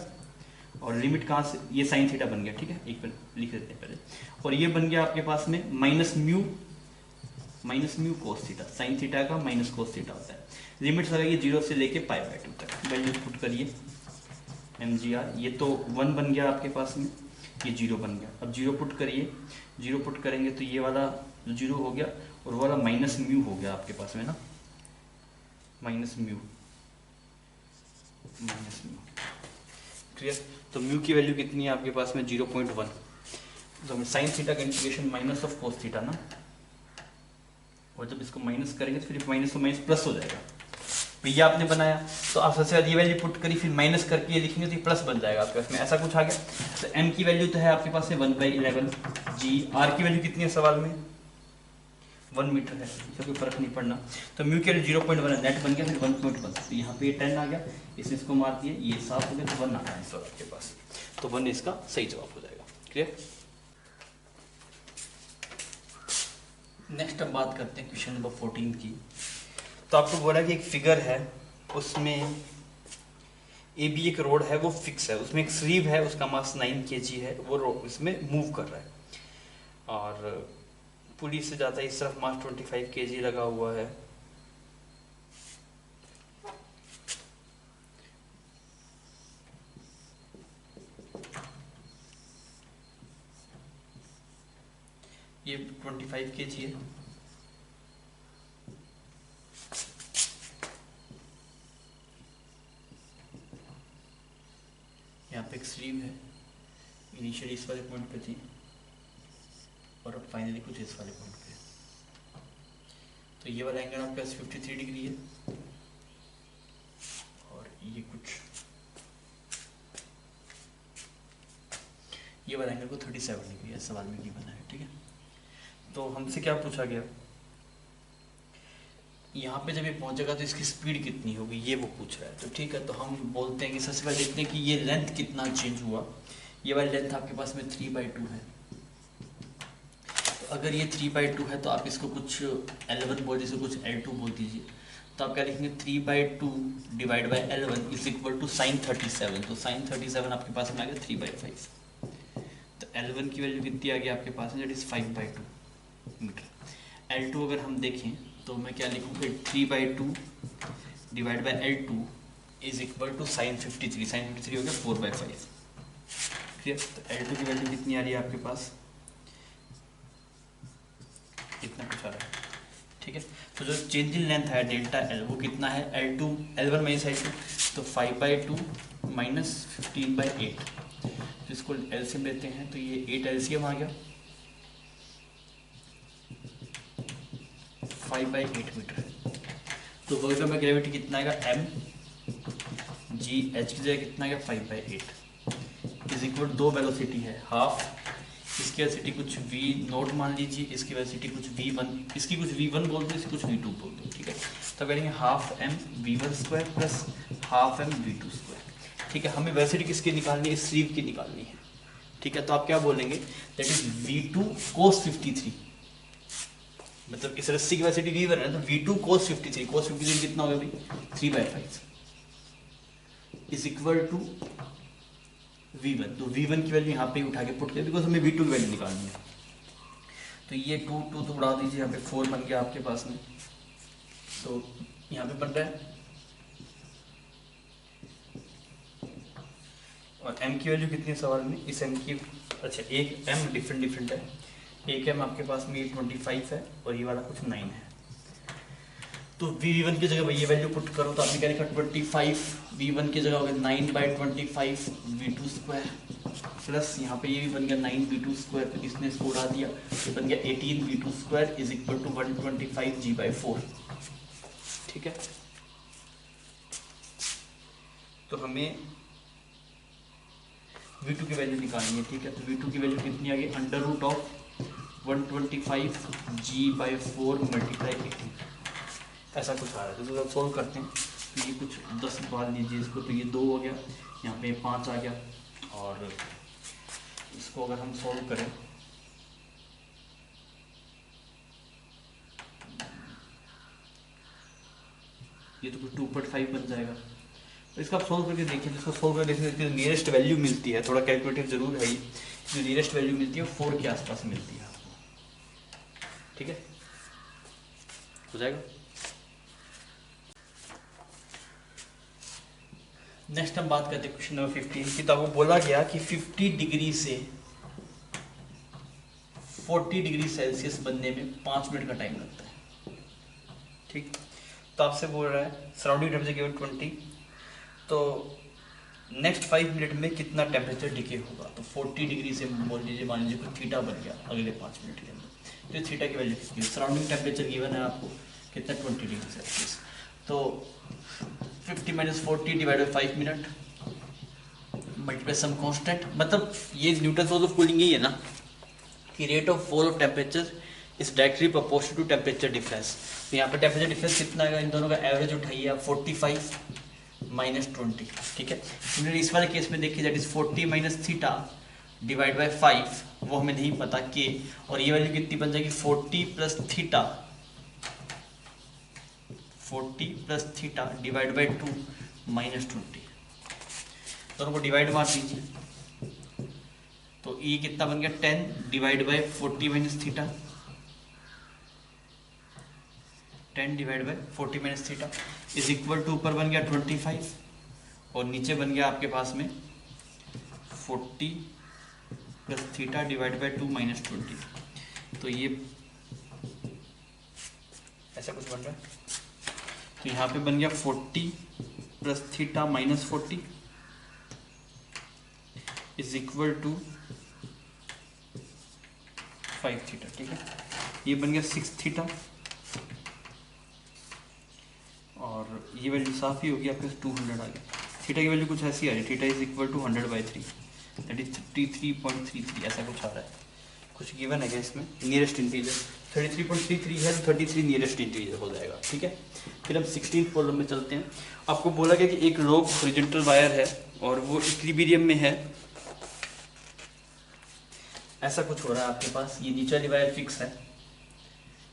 और लिमिट कहाँ से, ये साइन थीटा बन गया, ठीक है, एक बार लिख देते हैं पहले, और ये बन गया आपके पास में minus mu cos theta, sine theta का माइनस कोस थीटा होता है, लिमिट्स लगाइए 0 से लेके पाई बाय 2 तक, वैल्यू पुट करिए एम जी आर, ये तो 1 बन गया आपके पास में, ये 0 बन गया, अब 0 पुट करिए, 0 पुट करेंगे तो ये वाला 0 हो गया, और वो वाला माइनस म्यू हो गया आपके पास में ना, माइनस म्यू क्लियर। तो म्यू की वैल्यू कितनी है आपके पास में 0.1, तो हमें साइन थीटा का integration minus of cos theta ना, और जब इसको माइनस करेंगे तो फिर माइनस तो माइनस प्लस हो जाएगा, तो ये आपने बनाया, तो आप सबसे पहले ये वैल्यू पुट करी, फिर माइनस करके ये लिखेंगे तो ये प्लस बन जाएगा आपके पास में, ऐसा कुछ आ गया। तो m की वैल्यू तो है आपके पास में 1/11 जी, r की वैल्यू कितनी है सवाल में 1 मीटर है, इससे कोई फर्क नहीं पड़ना, तो म्यू की वैल्यू 0.1 है, नेट बन गया फिर 1.1, तो यहाँ पे 10 आ गया, इसको मार दिए, ये 7 हो गया, तो 1 आ रहा है आंसर आपके पास, तो 1 इसका सही जवाब हो जाएगा, क्लियर। नेक्स्ट अब बात करते हैं क्वेश्चन नंबर 14 की। तो आपको बोला कि एक फिगर है, उसमें ए बी एक रोड है, वो फिक्स है, उसमें एक स्लीव है, उसका मास 9 kg है, वो रोड इसमें मूव कर रहा है, और पुली से जाता है, इस तरफ मास 25 kg लगा हुआ है, ये 25 kg है, यहाँ पे एक स्लीव है, इनिशियली इस वाले पॉइंट पे थी और अब फाइनली कुछ इस वाले पॉइंट पे, तो ये वाला एंगल आपके पास 53 डिग्री है, और ये कुछ ये वाला एंगल को 37 डिग्री है, सवाल में गिवन है, ठीक है। तो हमसे क्या पूछा गया, यहाँ पे जब ये पहुंचेगा तो इसकी स्पीड कितनी होगी, ये वो पूछ रहा है, तो ठीक है, तो हम बोलते हैं कि सबसे पहले देखते हैं कि ये लेंथ कितना चेंज हुआ, ये वाली लेंथ आपके पास में 3/2 है, तो अगर ये 3/2 है तो आप इसको कुछ L1 बोल दीजिए, कुछ L2 बोल दीजिए, तो आप क्या लिखेंगे 3/2 divide by L1 is equal to sine 37, तो साइन 37 आपके पास में आ गया 3/5, तो L1 की वैल्यू कितनी आ गई आपके पास में, दैट इज 5/2 मीटर। L2 अगर हम देखें तो मैं क्या लिखूँगा 3/2 divide by L2 is equal to sine 53, sine 53 हो गया 4/5, ठीक है। तो L2 की वैल्यू कितनी आ रही है आपके पास, इतना कुछ आ रहा है, ठीक है। तो जो चेंज इन लेंथ है डेल्टा L वो कितना है, L2 L1 माइनस L2, तो 5/2 माइनस 15/8, तो इसको एलसीएम लेते हैं, तो ये 8 एलसीएम आ गया, 5/8 मीटर, तो वर्क डन बाय ग्रेविटी कितना आएगा, m जी h की जगह कितना आएगा 5/8 इज इक्वल, दो वेलोसिटी है, हाफ, इसकी वेलोसिटी कुछ v0 मान लीजिए, इसकी वेलोसिटी कुछ v1, इसकी कुछ v1 बोल दो, इसकी कुछ v2 बोल दो, ठीक है। तो करेंगे half m v1² plus half m v2², ठीक है। हमें वेलोसिटी किसकी निकालनी है, स्लीव की निकालनी है, ठीक है। तो आप क्या बोलेंगे, दैट इज v2 cos 53, मतलब इस रस्सी की वेलोसिटी v1 है, तो v2 cos 53 कितना होगा भाई 3/5 इज इक्वल टू v1, तो v1 की वैल्यू यहाँ पे उठा के पुट कर, बिकॉज हमें v2 की वैल्यू निकालनी है, तो ये 2 तो उड़ा दीजिए, यहाँ पे 4 बन गया आपके पास में, तो यहाँ पे बन रहा है, और m की वैल्यू कितनी है सवाल में, इस m की, अच्छा एक m डिफरेंट है, एक m आपके पास में 25 है और ये वाला कुछ 9 है, तो V1 की जगह ये वैल्यू पुट करो तो आपने क्या लिखा 25, V1 की जगह हो गया 9/25 V2 स्क्वायर, प्लस यहाँ पे ये भी बन गया 9 V2 स्क्वायर, तो इसने इसको उड़ा दिया, ये बन गया 18 V2 square is equal to 125 G/4। ठीक है, तो हमें V2 की वैल्यू निकालनी है। ठीक है, तो V2 की वैल्यू कितनी आ गई, under root of 125 G/4 multiply 18, ऐसा कुछ आ रहा है। तो सॉल्व करते हैं, तो ये कुछ 10 मान लीजिए इसको, तो ये 2 हो गया, यहाँ पे 5 आ गया, और इसको अगर हम सॉल्व करें ये तो कुछ 2.5 बन जाएगा। तो इसका आप सॉल्व करके देखिए, तो इसको सॉल्व करके देखिए, इसकी नियरेस्ट वैल्यू मिलती है, थोड़ा कैलकुलेटिव जरूर है, जो नियरेस्ट वैल्यू मिलती है 4 के आसपास मिलती है आपको। ठीक है, हो जाएगा। नेक्स्ट हम बात करते हैं क्वेश्चन नंबर 15 की। तो आपको बोला गया कि 50 डिग्री से 40 डिग्री सेल्सियस बनने में 5 मिनट का टाइम लगता है। ठीक, तो आपसे बोल रहा है सराउंडिंग टेम्परेचर गिवन 20, तो नेक्स्ट 5 मिनट में कितना टेम्परेचर डिके होगा। तो 40 डिग्री से बोल लीजिए, मान लीजिए कोई थीटा बन गया अगले 5 मिनट के अंदर, तो थीटा की वैल्यू कितनी है, सराउंडिंग टेम्परेचर गिवन है आपको कितना 20 डिग्री सेल्सियस, तो 50 - 40 divided by 5 minute multiply some constant, मतलब ये न्यूटन लॉ ऑफ कूलिंग ही है ना कि rate of fall of temperature is directly proportional to temperature difference. तो यहाँ पर टेम्परेचर डिफरेंस कितना आएगा, इन दोनों का एवरेज उठाइए आप 45 - 20। ठीक है, इस वाले केस में देखिए that is 40 - theta divide by 5, वो हमें नहीं पता के, और ये वैल्यू कितनी बन जाएगी 40 plus theta, 40 plus theta divide by 2 - 20, दोनों को डिवाइड मार दीजिए, तो ये कितना बन गया 10 डिवाइड बाई 40 - थीटा, 10 डिवाइड बाई 40 - थीटा इज इक्वल टू, ऊपर बन गया 25 और नीचे बन गया आपके पास में 40 प्लस थीटा डिवाइड बाई 2 - 20, तो ये ऐसा कुछ बन रहा है। तो यहाँ पे बन गया 40 plus theta - 40 is equal to 5 theta. ठीक है, ये बन गया 6 थीटा, और ये वैल्यू साफ ही होगी आपके 200 आ गया। थीटा की वैल्यू कुछ ऐसी आ रही है, theta is equal to 100/3 that is 33.33, ऐसा कुछ आ रहा है। कुछ गिवन है क्या इसमें, नियरेस्ट इंटीजर 33.33 है, तो 33 नियरेस्ट इंटीजर हो जाएगा। ठीक है, फिर हम 16th प्रॉब्लम में चलते हैं। आपको बोला गया कि एक लॉन्ग हॉरिजॉन्टल वायर है और वो इक्विलिब्रियम में है, ऐसा कुछ हो रहा है आपके पास, ये नीचे वाली वायर फिक्स है,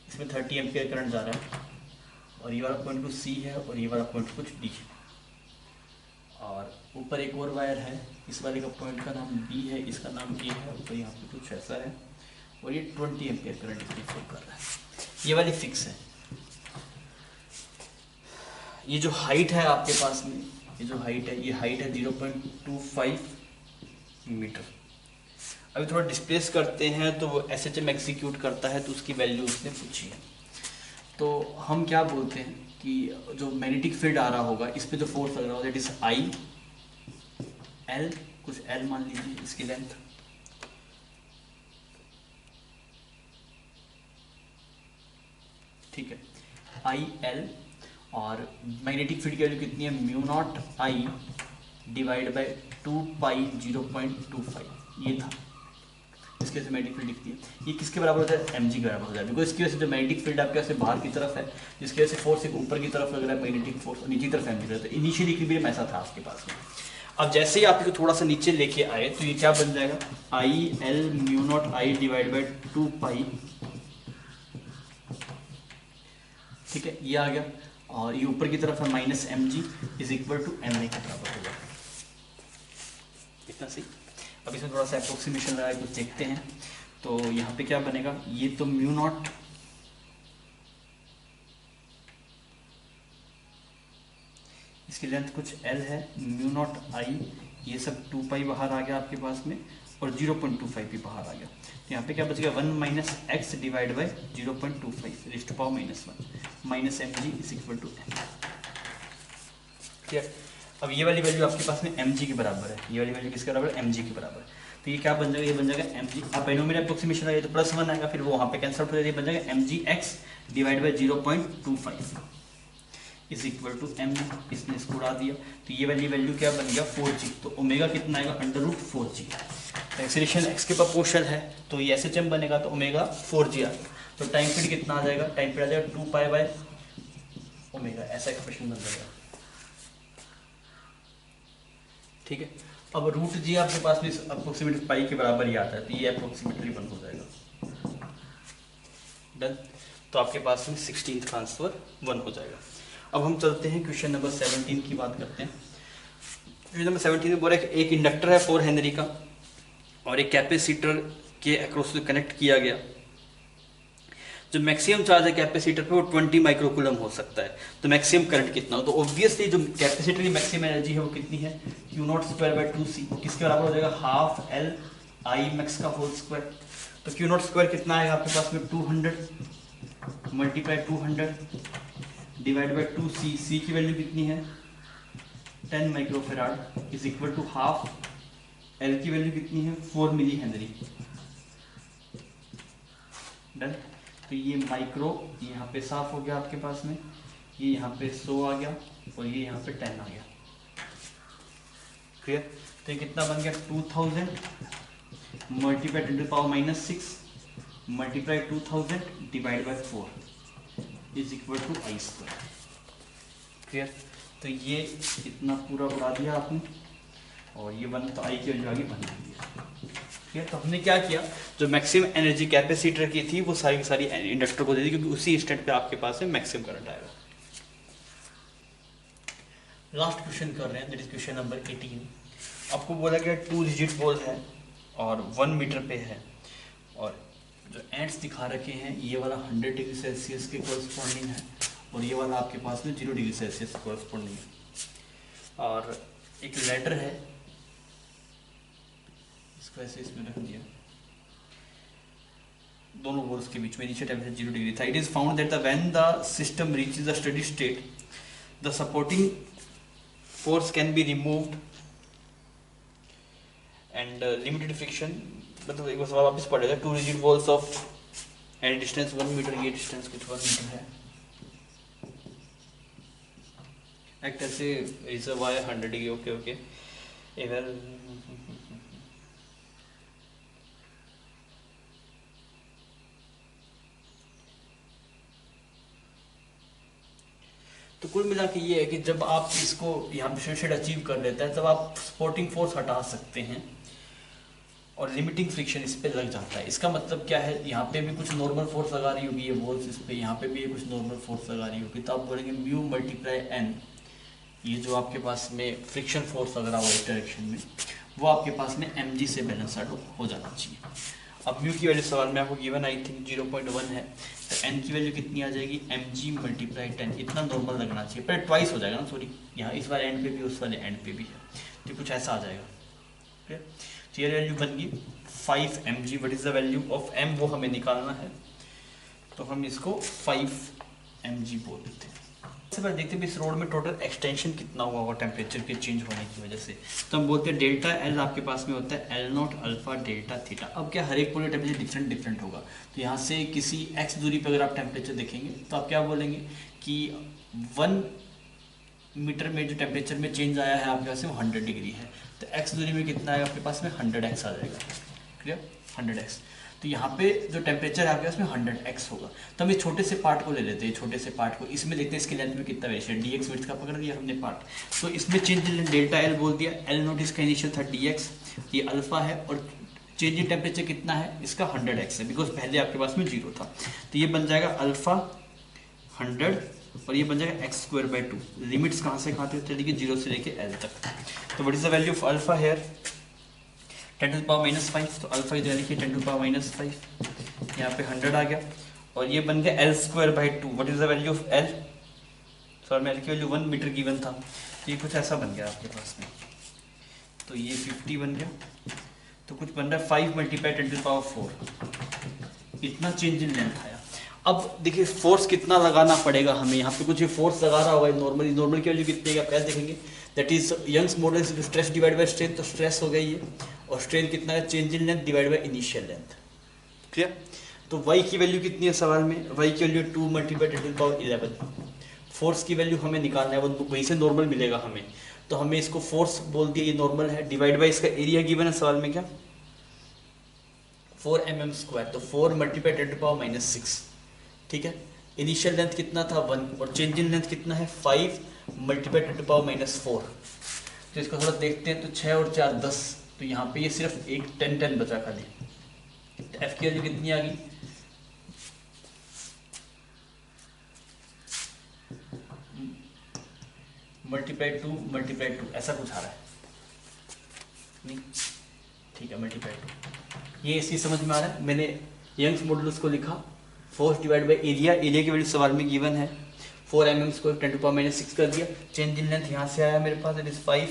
इसमें 30 एम्पियर करंट जा रहा है, और ये वाला पॉइंट कुछ सी है और ये वाला पॉइंट कुछ डी है, और ऊपर एक और वायर है, इस वाले का पॉइंट का नाम बी है, इसका नाम ए है, ऊपर यहाँ पे कुछ ऐसा है, और ये 20 एम्पियर करंट इसमें फ्लो कर रहा है, ये वाली फिक्स है। ये जो हाइट है आपके पास में, ये जो हाइट है, ये हाइट है 0.25 मीटर। अभी थोड़ा डिस्प्लेस करते हैं तो वो SHM एग्जीक्यूट करता है, तो उसकी वैल्यू उसने पूछी है। तो हम क्या बोलते हैं कि जो मैग्नेटिक फील्ड आ रहा होगा, इस पे जो फोर्स लग रहा होगा दैट इज आई एल, कुछ एल मान लीजिए इसकी लेंथ, ठीक है, आई एल, और मैग्नेटिक फील्ड की वैल्यू कितनी है, म्यू0 आई डिवाइड बाई 2 पाई 0.25, ये था, इसके वजह से मैग्नेटिक फील्ड दिखती है। ये किसके बराबर होता है, mg के बराबर होता है, बिकॉज इसकी वजह से जो मैग्नेटिक फील्ड आपके से बाहर की तरफ है, जिसकी वजह से फोर्स एक ऊपर की तरफ लग रहा है, मैग्नेटिक फोर्स नीचे की तरफ mg रहता है। इनिशियली इक्विलिब्रियम ऐसा था आपके पास में। अब जैसे ही आप इसको थोड़ा सा नीचे लेके आए तो ये क्या बन जाएगा, आई एल म्यू0 आई डिवाइड बाई 2 पाई, ठीक है, ये आ गया, और ये ऊपर की तरफ है -mg is equal to M I के बराबर हो जाएगा। इतना सही। अब इसमें थोड़ा सा अप्रोक्सीमेशन लगा कुछ देखते हैं, तो यहाँ पे क्या बनेगा, ये तो म्यू0 इसकी लेंथ कुछ l है, म्यू0 आई, ये सब 2 पाई बाहर आ गया आपके पास में, और 0.25 भी बाहर आ गया। तो यहाँ पे क्या बच गया 1 minus X divide by 0.25 raised to power -1 minus M G is equal to M. ठीक है, अब ये वाली वैल्यू आपके पास में एम जी के बराबर है, ये वाली वैल्यू किसके बराबर है, एम जी के बराबर है। तो ये क्या बन जाएगा, ये बन जाएगा एम जी, आप बाइनोमियल अप्रोक्सीमेशन आएगा तो +1 आएगा, फिर वो वहाँ पे कैंसिल हो जाएगा, बन जाएगा M G X divide by 0.25 is equal to M, इसने इसको उड़ा दिया। तो ये वाली वैल्यू क्या बन गया 4g, तो ओमेगा कितना आएगा √4g। एक्सीलरेशन x के प्रोपोर्शनल है तो ये SHM बनेगा, तो ओमेगा 4g आ गया। तो टाइम पीरियड कितना आ जाएगा, टाइम पीरियड आ जाएगा 2 पाई बाय ओमेगा, ऐसा एक्सप्रेशन बन जाएगा। ठीक है, अब √g आपके पास में अप्रोक्सीमेटली पाई के बराबर ही आता है, तो ये अप्रोक्सीमेटली 1 हो जाएगा। डन, तो आपके पास में 16th का आंसर 1 हो जाएगा। अब हम चलते हैं क्वेश्चन नंबर 17 की बात करते हैं। क्वेश्चन नंबर 17 में बोला एक इंडक्टर है 4 हेनरी का और एक कैपेसिटर के अक्रॉस से कनेक्ट किया गया। जो मैक्सिमम चार्ज है कैपेसिटर पे वो 20 माइक्रोकूलम हो सकता है, तो मैक्सिमम करंट कितना हो, तो ऑब्वियसली जो कैपेसिटर की मैक्सिमम एनर्जी है वो कितनी है, Q0² 2C, किसके बराबर हो जाएगा हाफ L I मैक्स का होल स्क्वायर। तो Q0² कितना आएगा आपके पास में 200 multiply 200 divide by 2C, C की वैल्यू कितनी है 10 microfarad is equal to half L की वैल्यू कितनी है 4 मिली हेनरी। डन, तो ये माइक्रो यहाँ पे साफ हो गया आपके पास में, ये यहाँ पे 100 आ गया और ये यहाँ पे 10 आ गया। क्लियर, तो ये कितना बन गया 2000 multiply 10 to power -6 multiply 2000 divide by 4 is equal to I²। Clear, तो ये इतना पूरा उड़ा दिया आपने और ये बन, तो I की वैल्यू आगे बन दिया। ठीक है, तो हमने क्या किया, जो मैक्सिमम एनर्जी कैपेसिटर की थी वो सारी की सारी इंडक्टर को दे दी, क्योंकि उसी इंस्टेंट पे आपके पास में मैक्सिमम करंट आएगा। लास्ट क्वेश्चन कर रहे हैं, दैट इज क्वेश्चन नंबर 18। आपको बोला गया 2 डिजिट बॉल है और 1 मीटर पे है और जो एंड्स दिखा रखे हैं ये वाला 100 डिग्री सेल्सियस के कॉरस्पॉन्डिंग है और ये वाला आपके पास में 0 डिग्री सेल्सियस कॉरस्पॉन्डिंग है। और एक लेटर है, इसको ऐसे इसमें रख दिया, दोनों बोर्ड्स के बीच में नीचे टेम्परेचर 0 डिग्री था। It is found that when the system reaches the steady state the supporting force can be removed and limited friction, मतलब एक बार सवाल वापस पढ़ लेगा। 2 rigid walls of and distance 1 metre, ये डिस्टेंस कुछ 1 मीटर है, एक्ट ऐसे is a wire 100 degree. Okay इधर तो कुल मिला के ये है कि जब आप इसको यहाँ पे शेड अचीव कर लेता है तब आप सपोर्टिंग फोर्स हटा सकते हैं और लिमिटिंग फ्रिक्शन इस पे लग जाता है। इसका मतलब क्या है, यहाँ पे भी कुछ नॉर्मल फोर्स लगा रही होगी ये वॉल्स इस पे, यहाँ पे भी कुछ नॉर्मल फोर्स लगा रही होगी, तो आप बोलेंगे म्यू मल्टीप्लाई एन, ये जो आपके पास में फ्रिक्शन फोर्स लग रहा हो इस डायरेक्शन में वो आपके पास में mg से बैलेंस आउट हो जाना चाहिए। अब म्यू की वैल्यू सवाल में आपको गिवन आई थिंक 0.1 है, तो n की वैल्यू कितनी आ जाएगी mg मल्टीप्लाई 10, इतना नॉर्मल लगना चाहिए, पर ट्वाइस हो जाएगा ना, सॉरी यहाँ इस वाले एंड पे भी उस वाले एंड पे भी है, तो कुछ ऐसा आ जाएगा। ठीक है, तो ये वैल्यू बन गई 5 mg। What is the value of m, वो हमें निकालना है, तो हम इसको 5 mg बोल देते हैं। सबसे पहले देखते हैं इस रोड में टोटल एक्सटेंशन कितना हुआ होगा टेम्परेचर के चेंज होने की वजह से, तो हम बोलते हैं डेल्टा एल आपके पास में होता है L0 अल्फा डेल्टा थीटा। अब क्या हर एक पॉइंट टेम्परेचर डिफरेंट होगा, तो यहाँ से किसी x दूरी पर अगर आप टेम्परेचर देखेंगे तो आप क्या बोलेंगे कि 1 मीटर में जो टेम्परेचर में चेंज आया है आपके पास में वो 100 डिग्री है, तो x दूरी में कितना आएगा आपके पास में 100x आ जाएगा। क्लियर, 100x, तो यहाँ पे जो टेम्परेचर है आपके पास में 100x होगा। तो हम इस छोटे से पार्ट को ले लेते हैं, छोटे से पार्ट को, इसमें देखते हैं इसके लेंथ में कितना वेरिएशन, dx विड्थ का पकड़ लिया हमने पार्ट, तो इसमें चेंज इन डेल्टा एल बोल दिया, L0 इसका इनिशियल था dx, ये अल्फा है, और चेंज इन टेम्परेचर कितना है इसका 100x है, बिकॉज पहले आपके पास में 0 था, तो ये बन जाएगा अल्फा 100 और ये बन जाएगा x²/2। लिमिट्स कहाँ से कहाँ तक चलेगी, 0 से लेके l तक। तो what is the value of alpha here 10⁻⁻5, तो अल्फा इधर लिखिए 10⁻⁻5, यहाँ पे 100 आ गया और ये बन गया l²/2। What is the value of l, sir मैं की वैल्यू 1 मीटर गिवन था, तो ये कुछ ऐसा बन गया आपके पास में, तो ये 50 बन गया, तो कुछ बन रहा है 5 मल्टीप्लाई 10⁴ इतना चेंज इन लेंथ आया। अब देखिए फोर्स कितना लगाना पड़ेगा हमें, यहाँ पे कुछ ये फोर्स लगा रहा होगा नॉर्मल की वैल्यू कितनी है आप कैसे देखेंगे, that is Young's modulus stress divide by strain, तो स्ट्रेस हो गई ये, और स्ट्रेन कितना है change in length divide by initial length. Clear? तो y की वैल्यू कितनी है सवाल में, y की वैल्यू 2 मल्टीप्लाई 10⁻11। फोर्स की वैल्यू हमें निकालना है, वो वहीं से नॉर्मल मिलेगा हमें, तो हमें इसको फोर्स बोल दिया, ये नॉर्मल है, डिवाइड बाय इसका एरिया गिवन है सवाल में क्या 4 mm², तो 4 मल्टीप्लाई 10⁻⁻6। ठीक है, इनिशियल लेंथ कितना था 1 और चेंज इन लेंथ कितना है 5 मल्टीप्लाई 10⁻⁻4। तो इसको थोड़ा देखते हैं, तो 6 और 4 10, तो यहाँ पे ये सिर्फ एक 10 बचा खाली। एफ की वैल्यू कितनी आ गई, मल्टीप्लाई 2 ऐसा कुछ आ रहा है नहीं, ठीक है मल्टीप्लाई 2, ये इसी समझ में आ रहा है। मैंने यंग्स मॉडुलस को लिखा, force divide by area, area की वैल्यू सवाल में गिवन है 4 mm² 10⁻�6 कर दिया, चेंज इन लेंथ यहाँ से आया मेरे पास, इट इज 5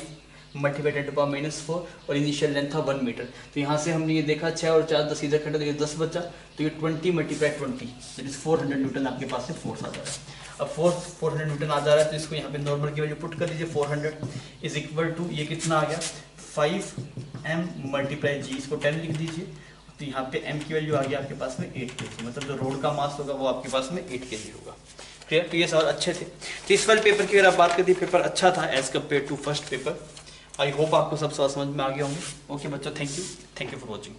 मल्टीप्लाई 10⁻⁴ और इनिशियल लेंथ था 1 मीटर। तो यहाँ से हमने ये देखा 6 और 4 10 इधर कटा, तो ये 10 बचा, तो ये 20 मल्टीप्लाई 20 दैट इज 400 न्यूटन आपके पास से फोर्स आ जा रहा है। अब फोर्स 400 न्यूटन आ जा रहा है, तो इसको यहाँ पे नॉर्मल की वैल्यू पुट कर लीजिए, 400 इज इक्वल टू ये कितना आ गया 5 m मल्टीप्लाई g, इसको 10 लिख दीजिए, तो यहाँ पे m की वैल्यू आ गया आपके पास में 8 kg, मतलब जो रोड का मास होगा वो आपके पास में 8 kg होगा। क्लियर? तो ये सवाल अच्छे थे। तो इस वाले पेपर की अगर आप बात करते पेपर अच्छा था as compare to first paper. I hope आपको सब सवाल समझ में आ गए होंगे। ओके बच्चों, थैंक यू फॉर वॉचिंग।